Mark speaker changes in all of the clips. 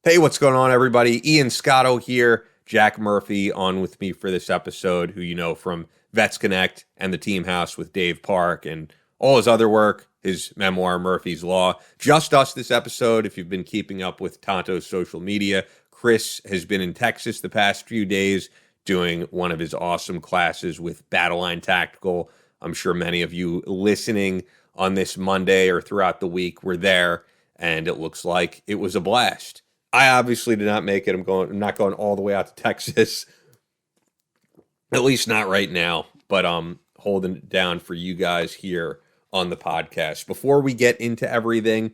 Speaker 1: Hey, what's going on, everybody? Ian Scotto here. Jack Murphy on with me for this episode, who you know from Vets Connect and the Team House with Dave Park and all his other work, his memoir, Murphy's Law. Just us this episode, if you've been keeping up with Tonto's social media. Chris has been in Texas the past few days doing one of his awesome classes with Battleline Tactical. I'm sure many of you listening on this Monday or throughout the week were there, and it looks like it was a blast. I obviously did not make it. I'm not going all the way out to Texas, at least not right now. But I'm holding it down for you guys here on the podcast. Before we get into everything,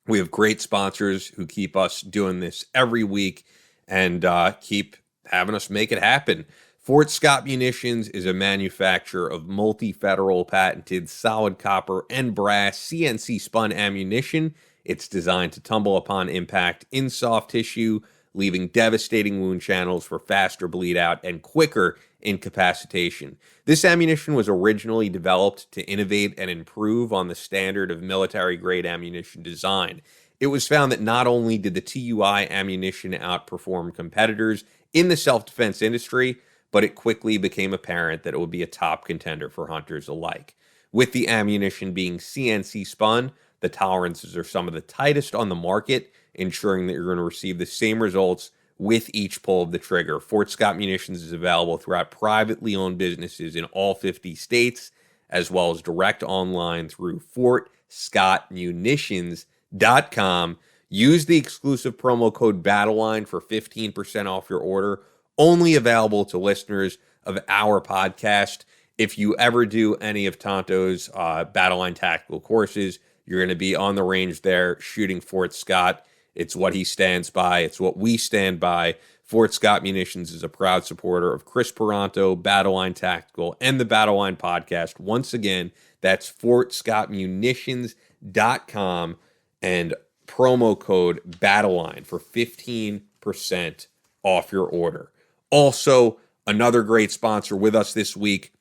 Speaker 1: we have great sponsors who keep us doing this every week and keep having us make it happen. Fort Scott Munitions is a manufacturer of multi-federal patented solid copper and brass CNC spun ammunition. It's designed to tumble upon impact in soft tissue, leaving devastating wound channels for faster bleed out and quicker incapacitation. This ammunition was originally developed to innovate and improve on the standard of military-grade ammunition design. It was found that not only did the TUI ammunition outperform competitors in the self-defense industry, but it quickly became apparent that it would be a top contender for hunters alike. With the ammunition being CNC spun, the tolerances are some of the tightest on the market, ensuring that you're going to receive the same results with each pull of the trigger. Fort Scott Munitions is available throughout privately owned businesses in all 50 states, as well as direct online through fortscottmunitions.com. Use the exclusive promo code Battleline for 15% off your order, only available to listeners of our podcast. If you ever do any of Tonto's Battleline tactical courses, you're going to be on the range there shooting Fort Scott. It's what he stands by. It's what we stand by. Fort Scott Munitions is a proud supporter of Chris Peranto, Battleline Tactical, and the Battleline podcast. Once again, that's fortscottmunitions.com and promo code Battleline for 15% off your order. Also, another great sponsor with us this week,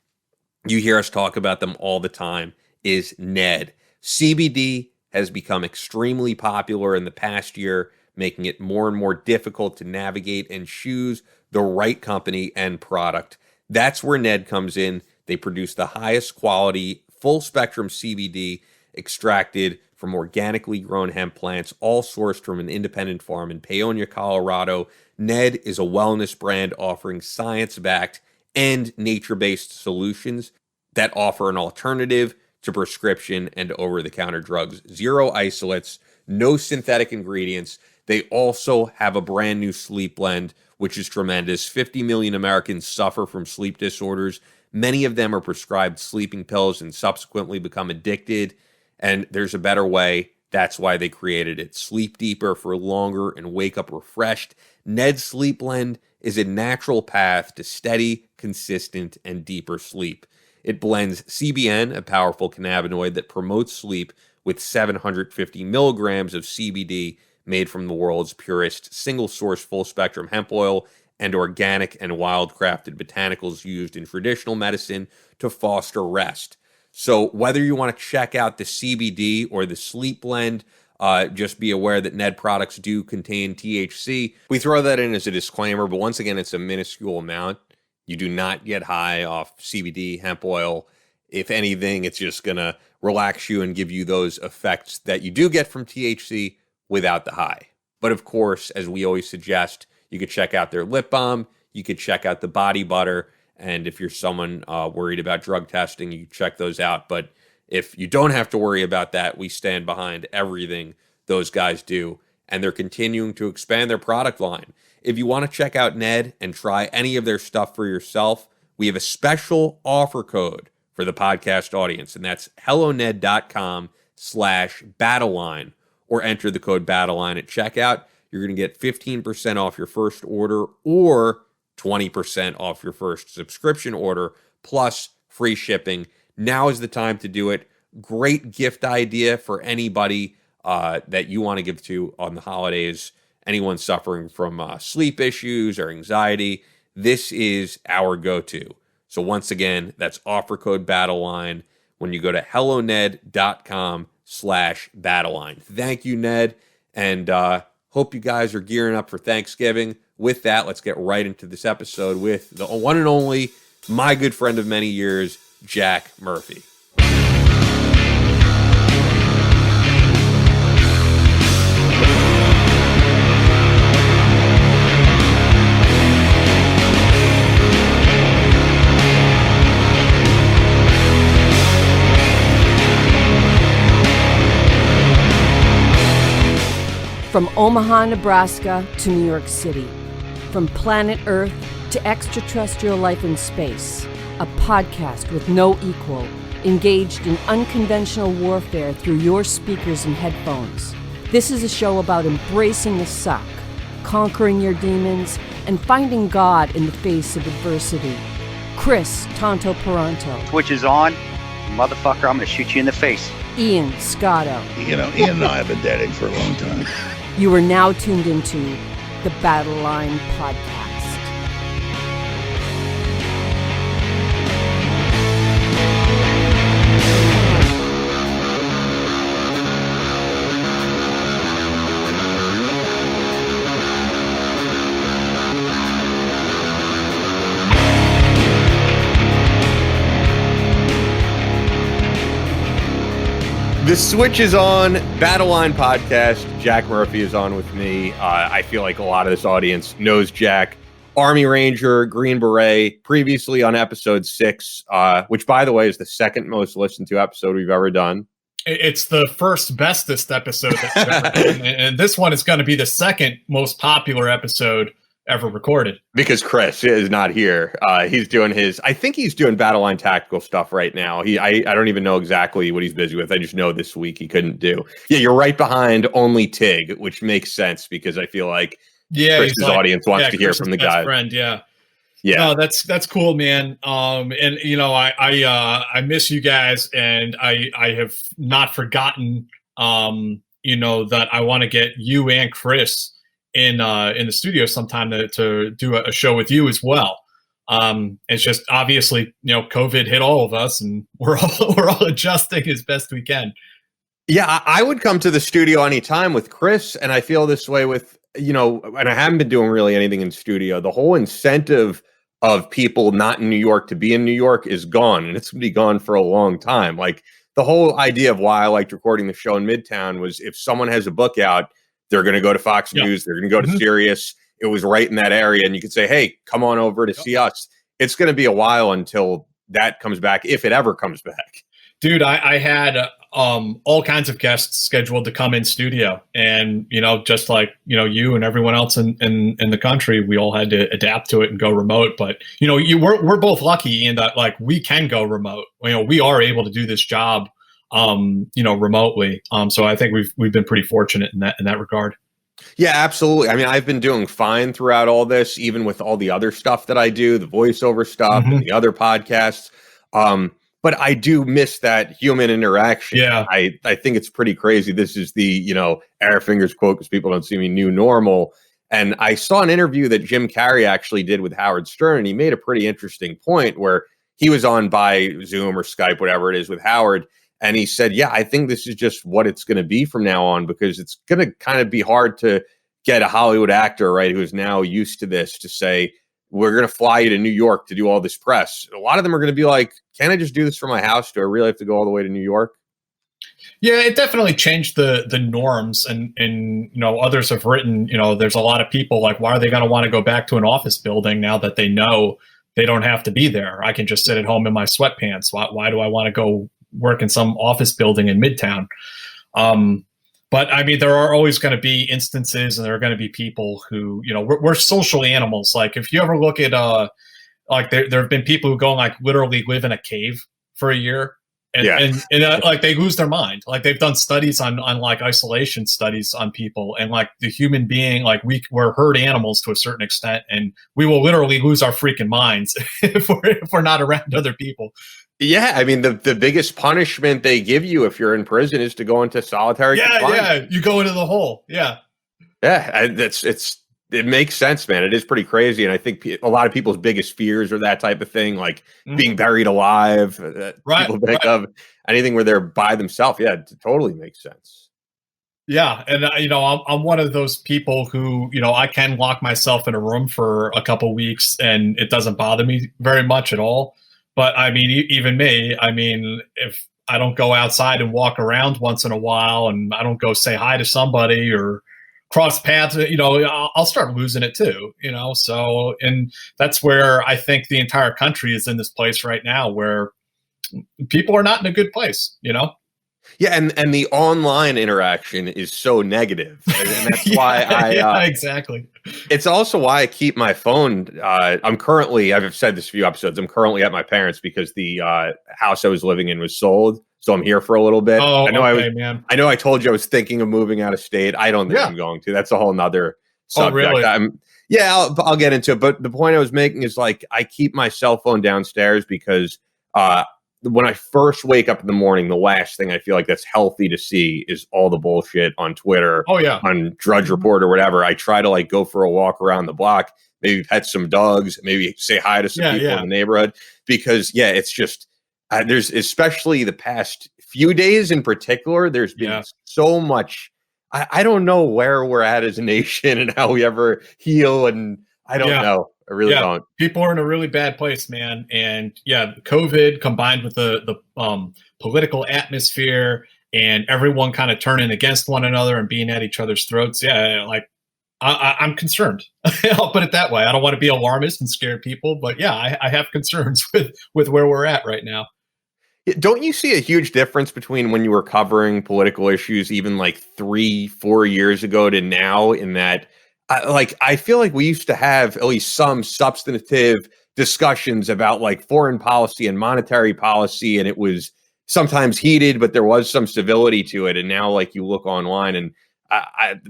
Speaker 1: you hear us talk about them all the time, is Ned. CBD has become extremely popular in the past year, making it more and more difficult to navigate and choose the right company and product. That's where Ned comes in. They produce the highest quality, full spectrum CBD extracted from organically grown hemp plants, all sourced from an independent farm in Paonia, Colorado. Ned is a wellness brand offering science-backed and nature-based solutions that offer an alternative to prescription and over-the-counter drugs. Zero isolates, no synthetic ingredients. They also have a brand new sleep blend, which is tremendous. 50 million Americans suffer from sleep disorders. Many of them are prescribed sleeping pills and subsequently become addicted. And there's a better way. That's why they created it. Sleep deeper for longer and wake up refreshed. Ned's Sleep Blend is a natural path to steady, consistent, and deeper sleep. It blends CBN, a powerful cannabinoid that promotes sleep, with 750 milligrams of CBD made from the world's purest single-source full-spectrum hemp oil and organic and wild-crafted botanicals used in traditional medicine to foster rest. So whether you want to check out the CBD or the sleep blend, just be aware that Ned products do contain THC. We throw that in as a disclaimer, but once again, it's a minuscule amount. You do not get high off CBD, hemp oil. If anything, it's just going to relax you and give you those effects that you do get from THC without the high. But of course, as we always suggest, you could check out their lip balm. You could check out the body butter. And if you're someone worried about drug testing, you can check those out. But if you don't have to worry about that, we stand behind everything those guys do. And they're continuing to expand their product line. If you want to check out Ned and try any of their stuff for yourself, we have a special offer code for the podcast audience, and that's helloned.com/battleline, or enter the code Battleline at checkout. You're going to get 15% off your first order or 20% off your first subscription order, plus free shipping. Now is the time to do it. Great gift idea for anybody that you want to give to on the holidays. Anyone suffering from sleep issues or anxiety, this is our go-to. So once again, that's offer code Battleline when you go to helloned.com/Battleline. Thank you, Ned. And Hope you guys are gearing up for Thanksgiving. With that, let's get right into this episode with the one and only, my good friend of many years, Jack Murphy.
Speaker 2: From Omaha, Nebraska to New York City, from planet Earth to extraterrestrial life in space, a podcast with no equal, engaged in unconventional warfare through your speakers and headphones. This is a show about embracing the suck, conquering your demons, and finding God in the face of adversity. Chris Tonto Peranto.
Speaker 3: Twitch is on. Motherfucker, I'm gonna shoot you in the face.
Speaker 2: Ian Scotto.
Speaker 4: You know, Ian and I have been dating for a long time.
Speaker 2: You are now tuned into the Battleline podcast.
Speaker 1: The switch is on. Battleline podcast. Jack Murphy is on with me. I feel like a lot of this audience knows Jack. Army Ranger, Green Beret, previously on episode 6, which, by the way, is the second most listened to episode we've ever done.
Speaker 5: It's the first bestest episode that's ever done, and this one is going to be the second most popular episode ever recorded.
Speaker 1: Because Chris is not here. He's doing I think he's doing Battleline tactical stuff right now. I don't even know exactly what he's busy with. I just know this week he couldn't do. Yeah, you're right behind only Tig, which makes sense because I feel like Chris's audience wants to hear from the guy.
Speaker 5: Friend, yeah.
Speaker 1: Yeah.
Speaker 5: No, that's cool, man. And you know, I miss you guys, and I have not forgotten you know, that I want to get you and Chris in the studio sometime to do a show with you as well. It's just obviously, you know, COVID hit all of us, and we're all adjusting as best we can.
Speaker 1: Yeah, I would come to the studio anytime with Chris, and I feel this way with, you know, and I haven't been doing really anything in studio. The whole incentive of people not in New York to be in New York is gone, and it's going to be gone for a long time. Like, the whole idea of why I liked recording the show in Midtown was if someone has a book out, they're going to go to Fox News. They're going to go to Sirius. It was right in that area. And you could say, hey, come on over to see us. It's going to be a while until that comes back, if it ever comes back.
Speaker 5: Dude, I had all kinds of guests scheduled to come in studio. And, you know, just like, you know, you and everyone else in the country, we all had to adapt to it and go remote. But, you know, we're both lucky in that, like, we can go remote. You know, we are able to do this job you know, remotely. So I think we've been pretty fortunate in that regard.
Speaker 1: Yeah, absolutely. I mean, I've been doing fine throughout all this, even with all the other stuff that I do, the voiceover stuff and the other podcasts. But I do miss that human interaction.
Speaker 5: Yeah.
Speaker 1: I think it's pretty crazy. This is the, you know, air fingers quote, because people don't see me, new normal. And I saw an interview that Jim Carrey actually did with Howard Stern, and he made a pretty interesting point where he was on by Zoom or Skype, whatever it is, with Howard. And he said, yeah, I think this is just what it's going to be from now on, because it's going to kind of be hard to get a Hollywood actor, right, who's now used to this, to say, we're going to fly you to New York to do all this press. A lot of them are going to be like, can I just do this from my house? Do I really have to go all the way to New York?
Speaker 5: Yeah, it definitely changed the norms. And you know, others have written, you know, there's a lot of people like, why are they going to want to go back to an office building now that they know they don't have to be there? I can just sit at home in my sweatpants. Why do I want to go work in some office building in Midtown? But I mean, there are always going to be instances, and there are going to be people who, you know, we're social animals. Like, if you ever look at, like there have been people who go and like literally live in a cave for a year, and like they lose their mind. Like, they've done studies on like isolation studies on people, and like the human being, like we're herd animals to a certain extent, and we will literally lose our freaking minds if we're not around other people.
Speaker 1: Yeah, I mean, the biggest punishment they give you if you're in prison is to go into solitary confinement.
Speaker 5: Yeah, you go into the hole. Yeah,
Speaker 1: it makes sense, man. It is pretty crazy, and I think a lot of people's biggest fears are that type of thing, like being buried alive. People think of anything where they're by themselves. Yeah, it totally makes sense.
Speaker 5: Yeah, and I'm one of those people who I can lock myself in a room for a couple weeks and it doesn't bother me very much at all. But I mean, even me, I mean, if I don't go outside and walk around once in a while, and I don't go say hi to somebody or cross paths, I'll start losing it too. So and that's where I think the entire country is in this place right now, where people are not in a good place.
Speaker 1: Yeah, and the online interaction is so negative, and that's why
Speaker 5: exactly.
Speaker 1: It's also why I keep my phone. I've said this a few episodes. I'm currently at my parents' because the house I was living in was sold, so I'm here for a little bit.
Speaker 5: Oh,
Speaker 1: man. I know I told you I was thinking of moving out of state. I don't think I'm going to. That's a whole nother subject.
Speaker 5: Oh, really?
Speaker 1: I'll get into it. But the point I was making is like I keep my cell phone downstairs because when I first wake up in the morning, the last thing I feel like that's healthy to see is all the bullshit on Twitter, on Drudge Report or whatever. I try to like go for a walk around the block, maybe pet some dogs, maybe say hi to some people in the neighborhood, because it's just there's, especially the past few days in particular, there's been so much. I don't know where we're at as a nation and how we ever heal, and I don't know. I really don't.
Speaker 5: People are in a really bad place, man. And COVID combined with the political atmosphere and everyone kind of turning against one another and being at each other's throats. Yeah, like I'm concerned. I'll put it that way. I don't want to be alarmist and scare people, but I have concerns with where we're at right now.
Speaker 1: Don't you see a huge difference between when you were covering political issues even like 3-4 years ago to now, in that I feel like we used to have at least some substantive discussions about like foreign policy and monetary policy, and it was sometimes heated, but there was some civility to it. And now, like, you look online, and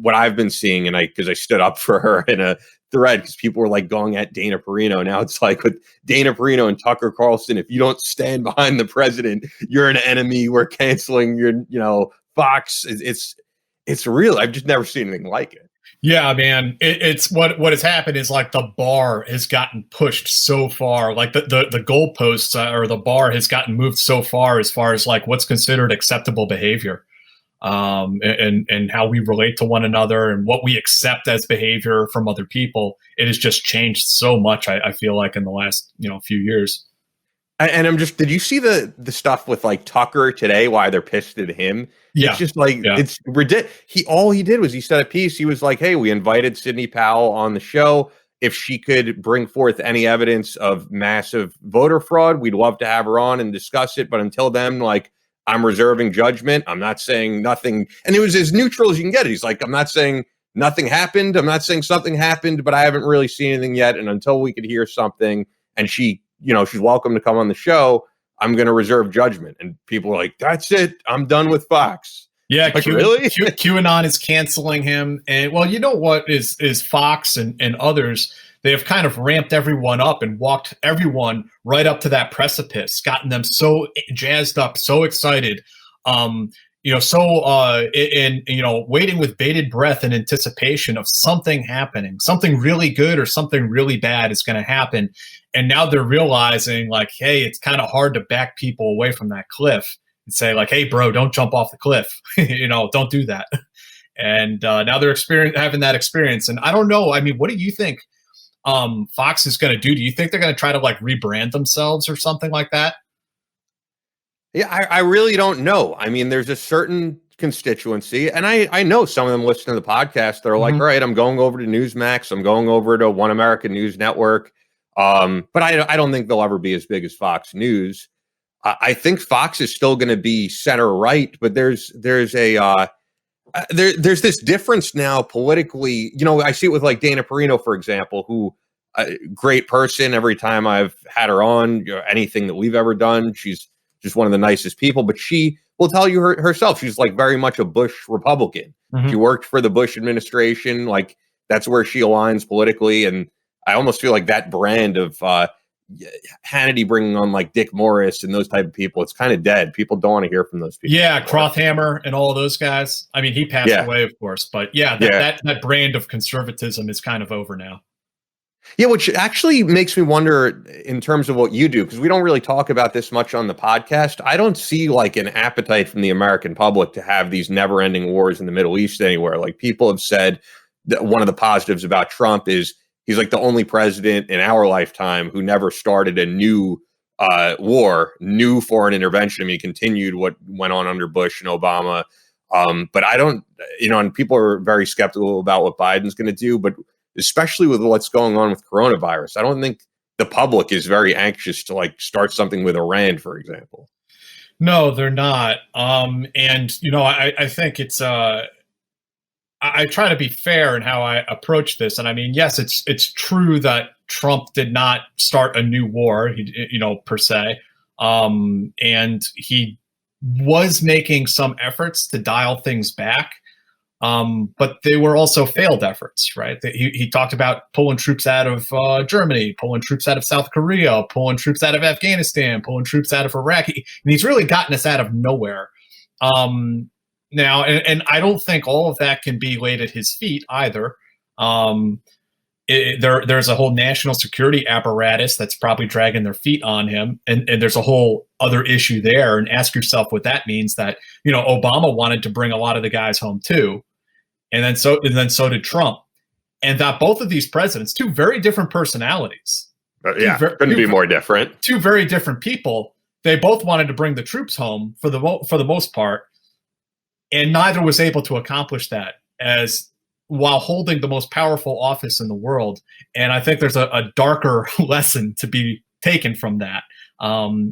Speaker 1: what I've been seeing, and because I stood up for her in a thread because people were like going at Dana Perino. Now it's like with Dana Perino and Tucker Carlson, if you don't stand behind the president, you're an enemy. We're canceling your, Fox. It's real. I've just never seen anything like it.
Speaker 5: Yeah, man. It's what has happened is like the bar has gotten pushed so far. Like the goalposts or the bar has gotten moved so far as like what's considered acceptable behavior, and how we relate to one another and what we accept as behavior from other people. It has just changed so much. I feel like in the last few years.
Speaker 1: And did you see the stuff with like Tucker today? Why they're pissed at him?
Speaker 5: Yeah.
Speaker 1: It's just like, it's ridiculous. All he did was he said a piece. He was like, hey, we invited Sidney Powell on the show. If she could bring forth any evidence of massive voter fraud, we'd love to have her on and discuss it. But until then, like, I'm reserving judgment. I'm not saying nothing. And it was as neutral as you can get it. He's like, I'm not saying nothing happened. I'm not saying something happened, but I haven't really seen anything yet. And until we could hear something, and she's welcome to come on the show, I'm going to reserve judgment. And people are like, that's it. I'm done with Fox.
Speaker 5: Yeah.
Speaker 1: Like, really?
Speaker 5: QAnon is canceling him. And well, you know what is Fox and others, they have kind of ramped everyone up and walked everyone right up to that precipice, gotten them so jazzed up, so excited. Waiting with bated breath in anticipation of something happening, something really good or something really bad is going to happen. And now they're realizing, like, hey, it's kind of hard to back people away from that cliff and say, like, hey, bro, don't jump off the cliff. Don't do that. And now they're having that experience. And I don't know. I mean, what do you think Fox is going to do? Do you think they're going to try to like rebrand themselves or something like that?
Speaker 1: Yeah, I really don't know. I mean, there's a certain constituency, and I know some of them listen to the podcast. They're like, all right, I'm going over to Newsmax. I'm going over to One American News Network. But I don't think they'll ever be as big as Fox News. I think Fox is still going to be center right, but there's this difference now politically. I see it with like Dana Perino, for example, who great person. Every time I've had her on, anything that we've ever done, she's just one of the nicest people. But she will tell you herself, she's like very much a Bush Republican. She worked for the Bush administration. Like, that's where she aligns politically. And I almost feel like that brand of Hannity bringing on like Dick Morris and those type of people, it's kind of dead. People don't want to hear from those people.
Speaker 5: Yeah, Crothammer and all of those guys. I mean, he passed away, of course, but that brand of conservatism is kind of over now.
Speaker 1: Yeah, which actually makes me wonder in terms of what you do, because we don't really talk about this much on the podcast. I don't see like an appetite from the American public to have these never-ending wars in the Middle East anywhere. Like people have said that one of the positives about Trump is he's like the only president in our lifetime who never started a new war, new foreign intervention. I mean, he continued what went on under Bush and Obama. But I don't, and people are very skeptical about what Biden's going to do, but especially with what's going on with coronavirus, I don't think the public is very anxious to like start something with Iran, for example.
Speaker 5: No, they're not. I think it's, I try to be fair in how I approach this. And I mean, yes, it's true that Trump did not start a new war, per se. And he was making some efforts to dial things back. But they were also failed efforts, right? He talked about pulling troops out of Germany, pulling troops out of South Korea, pulling troops out of Afghanistan, pulling troops out of Iraq. And he's really gotten us out of nowhere. Now, and I don't think all of that can be laid at his feet either. There's a whole national security apparatus that's probably dragging their feet on him. And there's a whole other issue there. And ask yourself what that means, that, Obama wanted to bring a lot of the guys home too. And then so did Trump. And that both of these presidents, two very different personalities.
Speaker 1: Couldn't be more different.
Speaker 5: Two very different people. They both wanted to bring the troops home for the most part. And neither was able to accomplish that while holding the most powerful office in the world. And I think there's a darker lesson to be taken from that.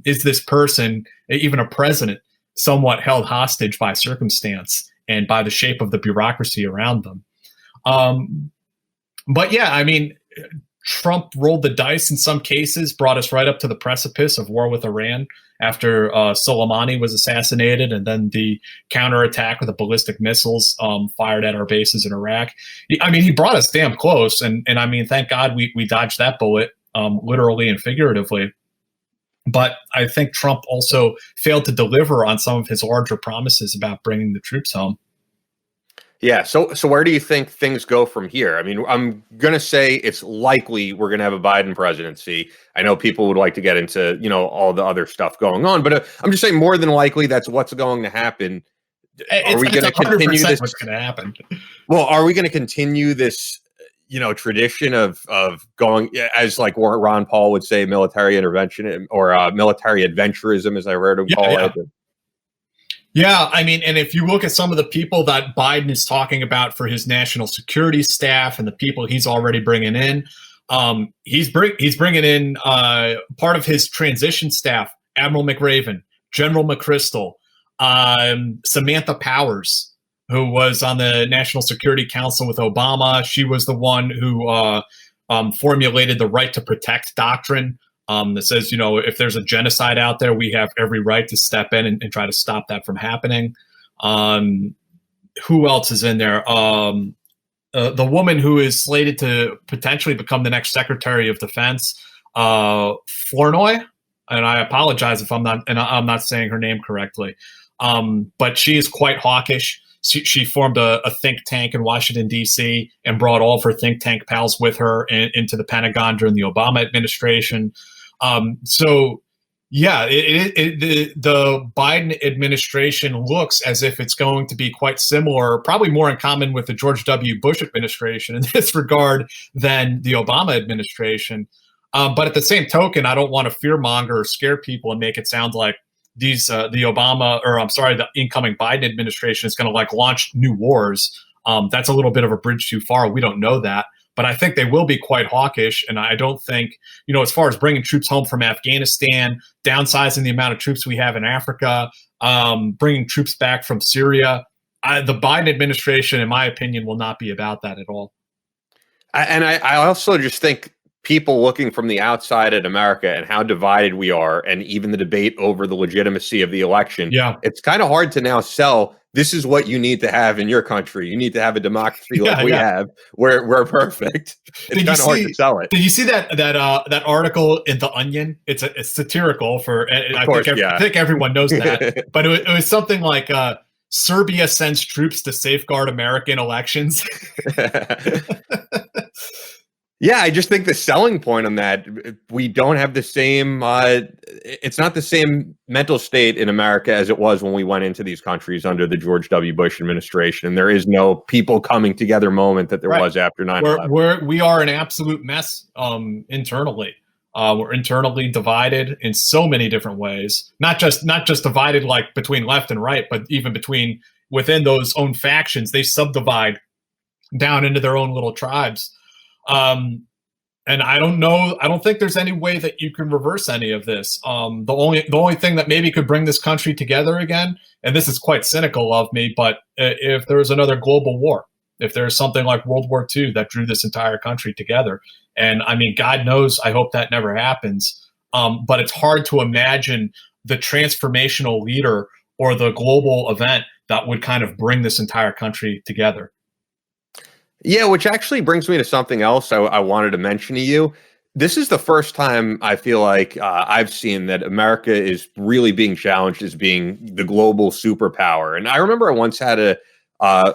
Speaker 5: Is this person, even a president, somewhat held hostage by circumstance and by the shape of the bureaucracy around them? But yeah, I mean, Trump rolled the dice in some cases, brought us right up to the precipice of war with Iran after Soleimani was assassinated, and then the counterattack with the ballistic missiles fired at our bases in Iraq. I mean, he brought us damn close, and I mean, thank God we dodged that bullet, literally and figuratively. But I think Trump also failed to deliver on some of his larger promises about bringing the troops home.
Speaker 1: Yeah. So where do you think things go from here? I mean, I'm going to say it's likely we're going to have a Biden presidency. I know people would like to get into, all the other stuff going on, but I'm just saying more than likely that's what's going to happen. Are we going to continue this?
Speaker 5: What's going to happen?
Speaker 1: Well, are we going to continue this, tradition of going, as like Ron Paul would say, military intervention or military adventurism, as I heard him call it?
Speaker 5: Yeah, I mean, and if you look at some of the people that Biden is talking about for his national security staff and the people he's already bringing in, he's bringing in part of his transition staff, Admiral McRaven, General McChrystal, Samantha Powers, who was on the National Security Council with Obama. She was the one who formulated the right to protect doctrine. That says, if there's a genocide out there, we have every right to step in and try to stop that from happening. Who else is in there? The woman who is slated to potentially become the next Secretary of Defense, Flournoy, and I apologize if I'm not saying her name correctly, but she is quite hawkish. She formed a think tank in Washington, D.C. and brought all of her think tank pals with her into the Pentagon during the Obama administration. So, yeah, the Biden administration looks as if it's going to be quite similar, probably more in common with the George W. Bush administration in this regard than the Obama administration. But at the same token, I don't want to fearmonger or scare people and make it sound like the incoming Biden administration is going to like launch new wars. That's a little bit of a bridge too far. We don't know that. But I think they will be quite hawkish. And I don't think, as far as bringing troops home from Afghanistan, downsizing the amount of troops we have in Africa, bringing troops back from Syria, the Biden administration, in my opinion, will not be about that at all.
Speaker 1: I also just think people looking from the outside at America and how divided we are, and even the debate over the legitimacy of the election, it's kind of hard to now sell. This is what you need to have in your country. You need to have a democracy like we have, where we're perfect. It's kind of hard to sell it.
Speaker 5: Did you see that article in The Onion? It's satirical I think everyone knows that. But it was something like Serbia sends troops to safeguard American elections.
Speaker 1: Yeah, I just think the selling point on that, we don't have the same, it's not the same mental state in America as it was when we went into these countries under the George W. Bush administration. And there is no people coming together moment that there was after 9/11.
Speaker 5: We are an absolute mess internally. We're internally divided in so many different ways, not just divided like between left and right, but even within those own factions, they subdivide down into their own little tribes. And I don't think there's any way that you can reverse any of this. The only thing that maybe could bring this country together again, and this is quite cynical of me, but if there was another global war, if there's something like World War II that drew this entire country together, and I mean, God knows, I hope that never happens. But it's hard to imagine the transformational leader or the global event that would kind of bring this entire country together.
Speaker 1: Yeah, which actually brings me to something else I wanted to mention to you. This is the first time I feel like I've seen that America is really being challenged as being the global superpower. And I remember I once had a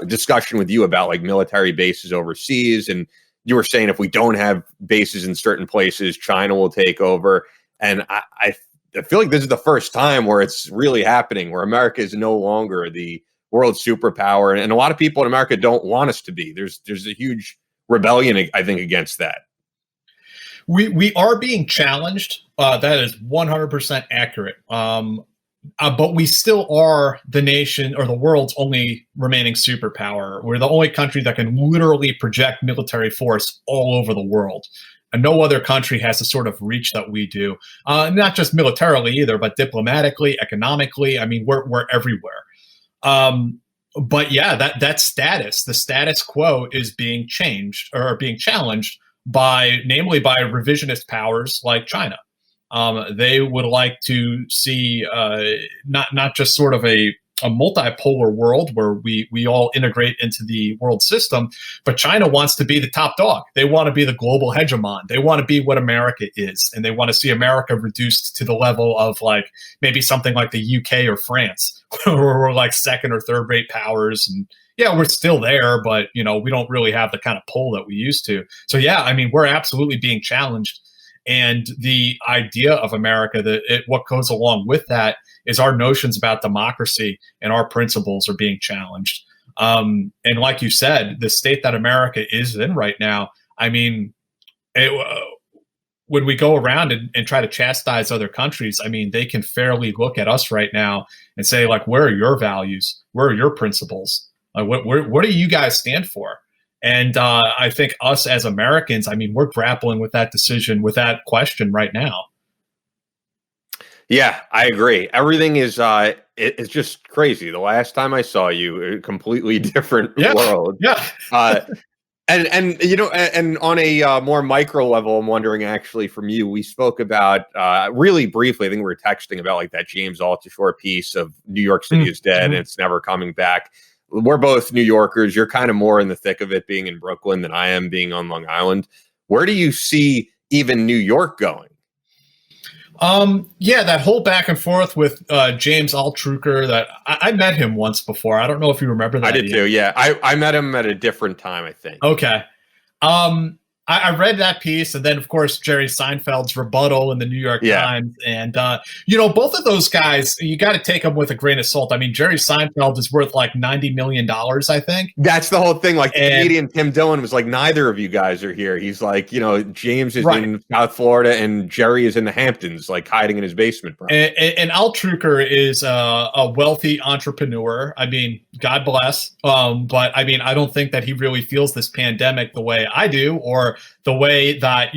Speaker 1: discussion with you about like military bases overseas, and you were saying if we don't have bases in certain places, China will take over. And I feel like this is the first time where it's really happening, where America is no longer the world superpower, and a lot of people in America don't want us to be. There's a huge rebellion, I think, against that.
Speaker 5: We are being challenged. That is 100% accurate. But we still are the nation or the world's only remaining superpower. We're the only country that can literally project military force all over the world. And no other country has the sort of reach that we do. Not just militarily either, but diplomatically, economically. I mean, we're everywhere. But yeah, that status, the status quo is being changed or being challenged namely by revisionist powers like China. They would like to see not just sort of a multipolar world where we all integrate into the world system, but China wants to be the top dog. They want to be the global hegemon. They want to be what America is, and they want to see America reduced to the level of like maybe something like the UK or France, where we're like second or third rate powers. And yeah, we're still there, but we don't really have the kind of pull that we used to. So yeah, I mean, we're absolutely being challenged. And the idea of America, what goes along with that is our notions about democracy and our principles are being challenged. And like you said, the state that America is in right now, I mean, when we go around and try to chastise other countries, I mean, they can fairly look at us right now and say, like, where are your values? Where are your principles? What do you guys stand for? And I think us as Americans, I mean, we're grappling with that decision, with that question right now.
Speaker 1: Yeah, I agree. Everything is it's just crazy. The last time I saw you, a completely different world.
Speaker 5: Yeah.
Speaker 1: And and on a more micro level, I'm wondering actually from you, we spoke about really briefly, I think we were texting about like that James Altucher piece of New York City is dead and it's never coming back. We're both New Yorkers. You're kind of more in the thick of it being in Brooklyn than I am being on Long Island. Where do you see even New York going?
Speaker 5: Yeah, that whole back and forth with James Altucher, that I met him once before. I don't know if you remember that.
Speaker 1: I did too. Yeah, I met him at a different time, I think.
Speaker 5: Okay. I read that piece, and then of course Jerry Seinfeld's rebuttal in the New York Times, and both of those guys, you got to take them with a grain of salt. I mean, Jerry Seinfeld is worth like $90 million, I think.
Speaker 1: That's the whole thing. Like the comedian Tim Dillon was like, neither of you guys are here. He's like, James is in South Florida and Jerry is in the Hamptons, like hiding in his basement.
Speaker 5: And Altucher is a wealthy entrepreneur. I mean, God bless. But I mean, I don't think that he really feels this pandemic the way I do, or the way that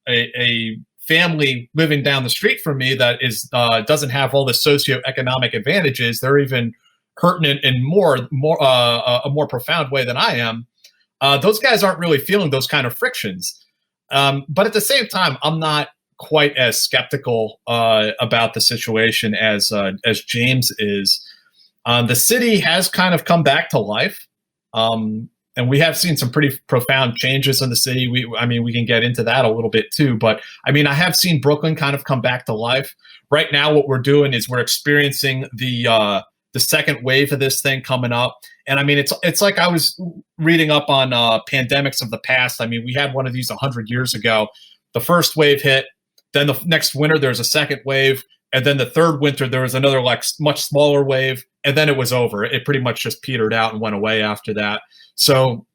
Speaker 5: a family living down the street from me that is doesn't have all the socioeconomic advantages. They're even hurting in a more profound way than I am. Those guys aren't really feeling those kind of frictions. But at the same time, I'm not quite as skeptical about the situation as James is. The city has kind of come back to life. And we have seen some pretty profound changes in the city. We can get into that a little bit too. But I mean, I have seen Brooklyn kind of come back to life. Right now, what we're doing is we're experiencing the second wave of this thing coming up. And I mean, it's like reading up on pandemics of the past. I mean, we had one of these 100 years ago. The first wave hit, then the next winter there's a second wave, and then the third winter there was another like much smaller wave, and then it was over. It pretty much just petered out and went away after that. So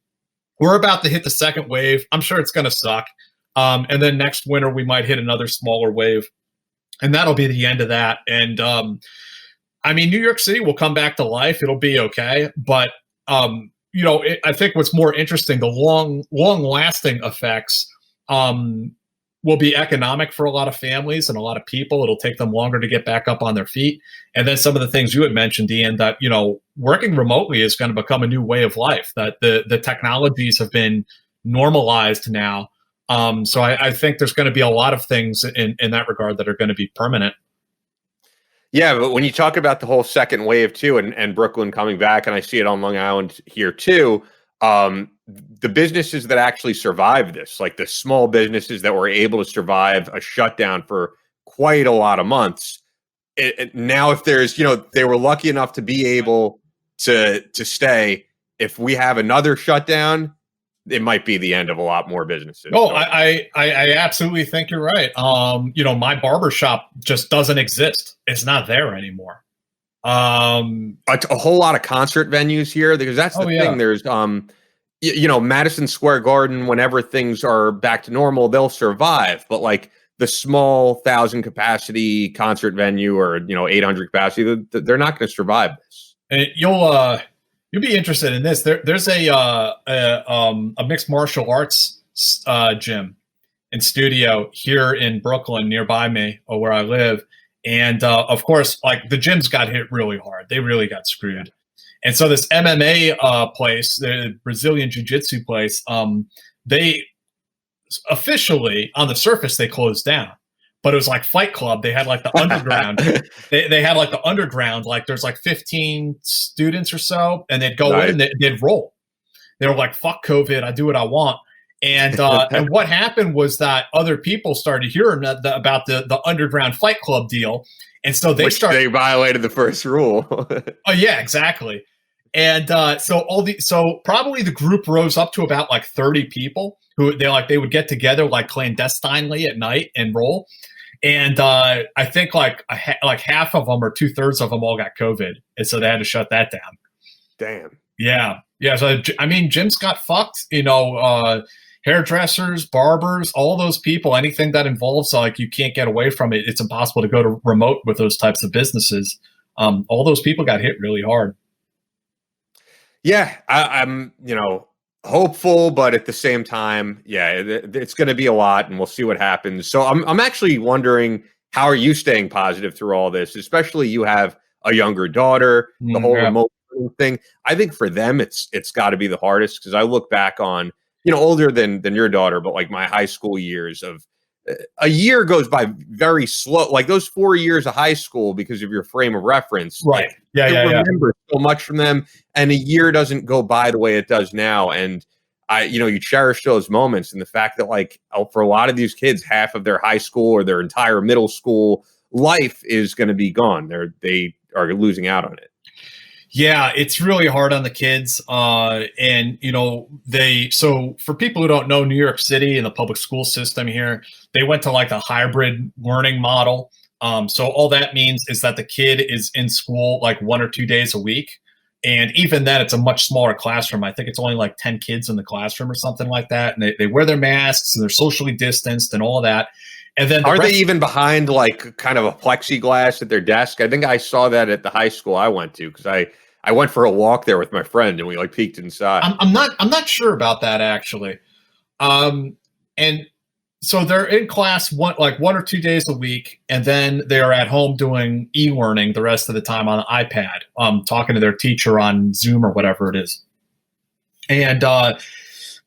Speaker 5: we're about to hit the second wave. I'm sure it's going to suck. And then next winter we might hit another smaller wave, and that'll be the end of that. And I mean, New York City will come back to life. It'll be okay, but I think what's more interesting, the long-lasting effects will be economic for a lot of families and a lot of people. It'll take them longer to get back up on their feet. And then some of the things you had mentioned, Ian, that, working remotely is going to become a new way of life, that the technologies have been normalized now. So I think there's going to be a lot of things in that regard that are going to be permanent.
Speaker 1: Yeah, but when you talk about the whole second wave too, and Brooklyn coming back, and I see it on Long Island here too, the businesses that actually survived this, like the small businesses that were able to survive a shutdown for quite a lot of months. Now, if there's, they were lucky enough to be able to stay. If we have another shutdown, it might be the end of a lot more businesses.
Speaker 5: Oh, I absolutely think you're right. My barber shop just doesn't exist. It's not there anymore.
Speaker 1: A whole lot of concert venues here, because that's the thing. There's Madison Square Garden, whenever things are back to normal, they'll survive. But like the small 1,000 capacity concert venue or 800 capacity, they're not going to survive this.
Speaker 5: And you'll be interested in this. There's a mixed martial arts gym and studio here in Brooklyn, nearby me, or where I live. And of course, like the gyms got hit really hard. They really got screwed. And so this MMA place, the Brazilian Jiu-Jitsu place, they officially, on the surface, they closed down. But it was like Fight Club. They had like the underground. they had like the underground. Like there's like 15 students or so, and they'd go in, they'd roll. They were like, "Fuck COVID, I do what I want." And and what happened was that other people started hearing about the underground Fight Club deal, and so they
Speaker 1: violated the first rule.
Speaker 5: Oh yeah, exactly. And so probably the group rose up to about like 30 people who they would get together like clandestinely at night and roll. And I think like half of them or 2/3 of them all got COVID, and so they had to shut that down.
Speaker 1: Damn.
Speaker 5: Yeah. So I mean, gyms got fucked. Hairdressers, barbers, all those people, anything that involves like you can't get away from it. It's impossible to go to remote with those types of businesses. All those people got hit really hard.
Speaker 1: Yeah, I'm hopeful, but at the same time, it's going to be a lot, and we'll see what happens. So I'm actually wondering, how are you staying positive through all this? Especially you have a younger daughter, the whole remote thing. I think for them, it's got to be the hardest, because I look back on, older than your daughter, but like my high school years of a year goes by very slow. Like those 4 years of high school, because of your frame of reference,
Speaker 5: right?
Speaker 1: Like, remember so much from them, and a year doesn't go by the way it does now. And you cherish those moments, and the fact that like for a lot of these kids, half of their high school or their entire middle school life is going to be gone. They are losing out on it.
Speaker 5: Yeah, it's really hard on the kids. And, so for people who don't know New York City and the public school system here, they went to like a hybrid learning model. So all that means is that the kid is in school like 1 or 2 days a week. And even then, it's a much smaller classroom. I think it's only like 10 kids in the classroom or something like that. And they wear their masks and they're socially distanced and all of that. And then
Speaker 1: are they even behind like kind of a plexiglass at their desk? I think I saw that at the high school I went to, because I went for a walk there with my friend, and we like peeked inside.
Speaker 5: I'm not sure about that actually. And so they're in class 1 or 2 days a week, and then they are at home doing e-learning the rest of the time on the iPad, talking to their teacher on Zoom or whatever it is. And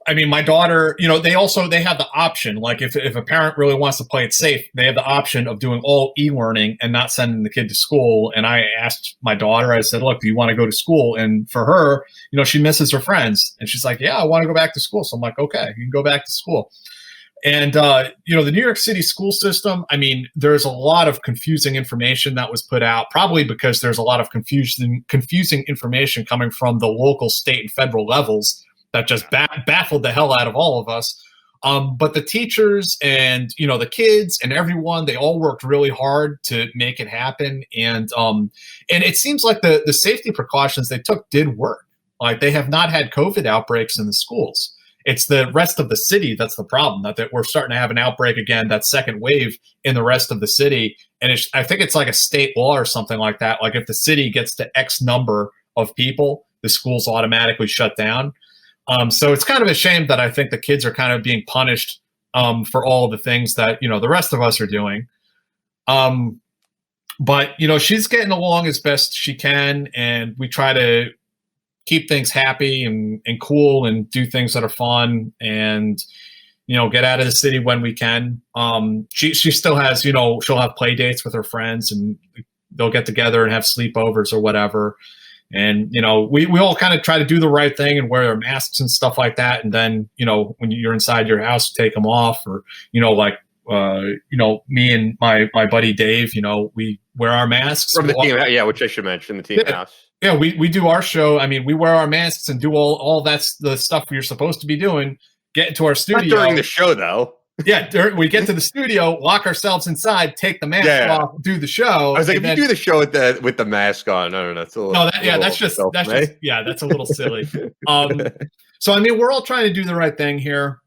Speaker 5: I mean, my daughter, they have the option, like if a parent really wants to play it safe, they have the option of doing all e-learning and not sending the kid to school. And I asked my daughter, I said, look, do you want to go to school? And for her, she misses her friends. And she's like, yeah, I want to go back to school. So I'm like, okay, you can go back to school. And, the New York City school system, I mean, there's a lot of confusing information that was put out, probably because there's a lot of confusing information coming from the local, state, and federal levels that just baffled the hell out of all of us. But the teachers and, the kids and everyone, they all worked really hard to make it happen. And it seems like the safety precautions they took did work. Like, they have not had COVID outbreaks in the schools. It's the rest of the city that's the problem, that we're starting to have an outbreak again, that second wave in the rest of the city. And I think it's like a state law or something like that. Like, if the city gets to X number of people, the schools automatically shut down. So it's kind of a shame that I think the kids are kind of being punished for all the things that, the rest of us are doing. But, she's getting along as best she can, and we try to keep things happy and cool and do things that are fun and, get out of the city when we can. She still has, she'll have play dates with her friends, and they'll get together and have sleepovers or whatever. And, we all kind of try to do the right thing and wear our masks and stuff like that. And then, when you're inside your house, take them off, or, me and my buddy Dave, we wear our masks.
Speaker 1: From the team, yeah, which I should mention, the team house.
Speaker 5: Yeah, we do our show. I mean, we wear our masks and do all that's the stuff you're supposed to be doing. Get into our studio.
Speaker 1: Not during the show, though.
Speaker 5: Yeah, we get to the studio, lock ourselves inside, take the mask off, do the show.
Speaker 1: I was like, if you do the show with the mask on, I don't know. That's a little,
Speaker 5: that's a little silly. So I mean, we're all trying to do the right thing here,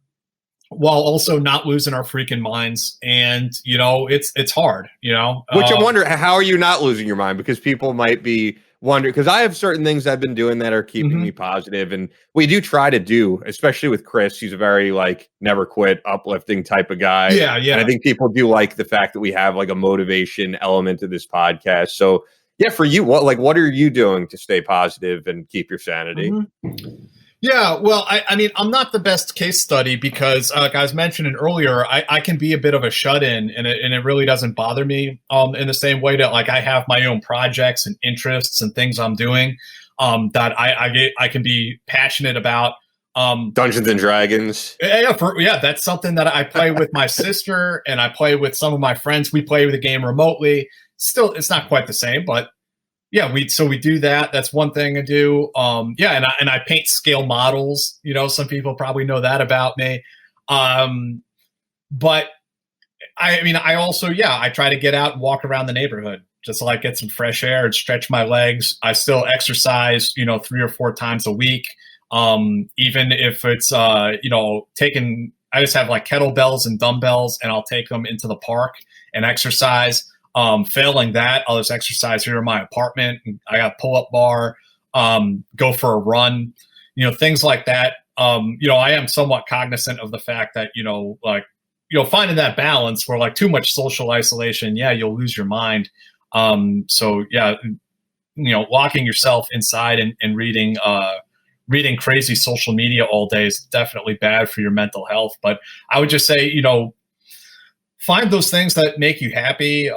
Speaker 5: while also not losing our freaking minds. And it's hard. Which
Speaker 1: I'm wondering, how are you not losing your mind? Because people might be wondering, because I have certain things I've been doing that are keeping me positive, and we do try to do, especially with Chris. He's a very never quit, uplifting type of guy.
Speaker 5: Yeah.
Speaker 1: And I think people do like the fact that we have a motivation element to this podcast. So yeah, for you, what are you doing to stay positive and keep your sanity?
Speaker 5: Yeah, well, I mean, I'm not the best case study because, like I was mentioning earlier, I can be a bit of a shut-in, and it really doesn't bother me in the same way that I have my own projects and interests and things I'm doing that I can be passionate about.
Speaker 1: Dungeons and Dragons.
Speaker 5: Yeah, that's something that I play with my sister, and I play with some of my friends. We play the game remotely. Still, it's not quite the same, but yeah, we do that. That's one thing I do. And I paint scale models. Some people probably know that about me. But I mean, I also, I try to get out and walk around the neighborhood, just get some fresh air and stretch my legs. I still exercise, 3 or 4 times a week. Even if it's, I just have kettlebells and dumbbells, and I'll take them into the park and exercise. Failing that, I'll just exercise here in my apartment. I got a pull-up bar, go for a run, things like that. I am somewhat cognizant of the fact that, finding that balance where too much social isolation, you'll lose your mind. So yeah, locking yourself inside and reading crazy social media all day is definitely bad for your mental health. But I would just say, find those things that make you happy,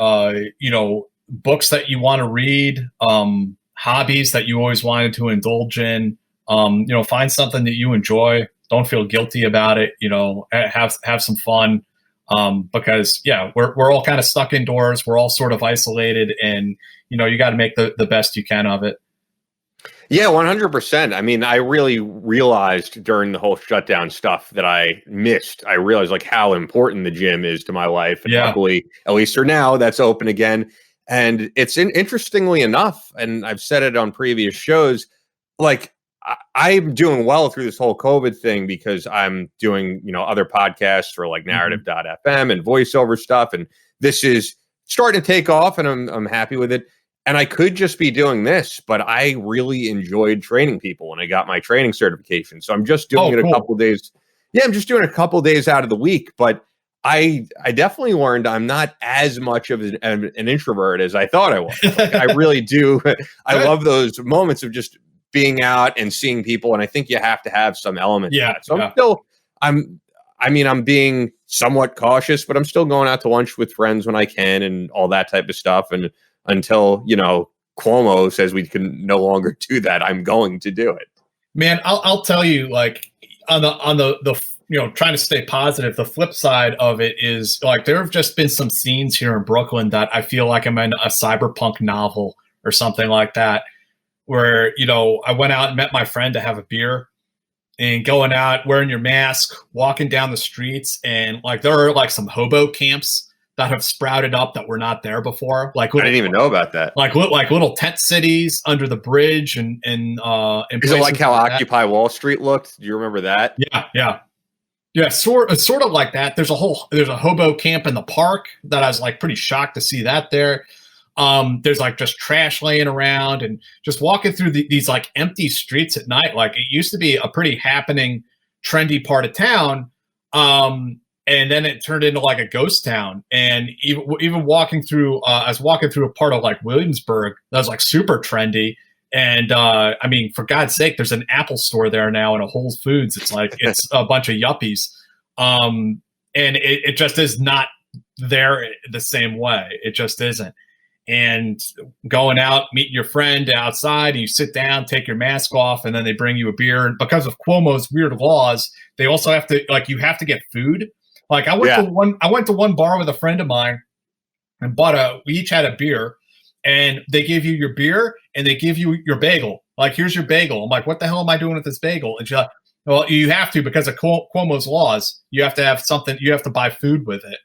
Speaker 5: books that you want to read, hobbies that you always wanted to indulge in, find something that you enjoy. Don't feel guilty about it, have some fun. Because we're all kind of stuck indoors. We're all sort of isolated, and, you got to make the best you can of it.
Speaker 1: Yeah, 100%. I mean, I really realized during the whole shutdown stuff that I missed. I realized how important the gym is to my life. And luckily, at least for now, that's open again. And it's interestingly enough, and I've said it on previous shows, I'm doing well through this whole COVID thing because I'm doing, other podcasts for narrative.fm and voiceover stuff. And this is starting to take off, and I'm happy with it. And I could just be doing this, but I really enjoyed training people when I got my training certification. So I'm just doing a couple days. Yeah, I'm just doing a couple days out of the week. But I definitely learned I'm not as much of an introvert as I thought I was. I really do. I love those moments of just being out and seeing people. And I think you have to have some element of that. So I'm being somewhat cautious, but I'm still going out to lunch with friends when I can and all that type of stuff. And until, Cuomo says we can no longer do that, I'm going to do it.
Speaker 5: Man, I'll tell you, on the trying to stay positive, the flip side of it is there have just been some scenes here in Brooklyn that I feel like I'm in a cyberpunk novel or something like that, where, I went out and met my friend to have a beer, and going out wearing your mask, walking down the streets, and like there are like some hobo camps that have sprouted up that were not there before. Like
Speaker 1: I didn't even know about that.
Speaker 5: Like little tent cities under the bridge and
Speaker 1: is it like how Occupy Wall Street looked? Do you remember that?
Speaker 5: Yeah, sort of like that. There's a hobo camp in the park that I was like pretty shocked to see that there. There's like just trash laying around and just walking through these like empty streets at night. Like it used to be a pretty happening, trendy part of town. And then it turned into like a ghost town. And even walking through, I was walking through a part of like Williamsburg that was like super trendy. And I mean, for God's sake, there's an Apple store there now and a Whole Foods. It's like it's a bunch of yuppies, and it just is not there the same way. It just isn't. And going out, meeting your friend outside, and you sit down, take your mask off, and then they bring you a beer. And because of Cuomo's weird laws, they also have to you have to get food. Like I went to one bar with a friend of mine and we each had a beer. And they give you your beer and they give you your bagel. Like, here's your bagel. I'm like, what the hell am I doing with this bagel? And she's like, well, you have to because of Cuomo's laws. You have to have something. You have to buy food with it.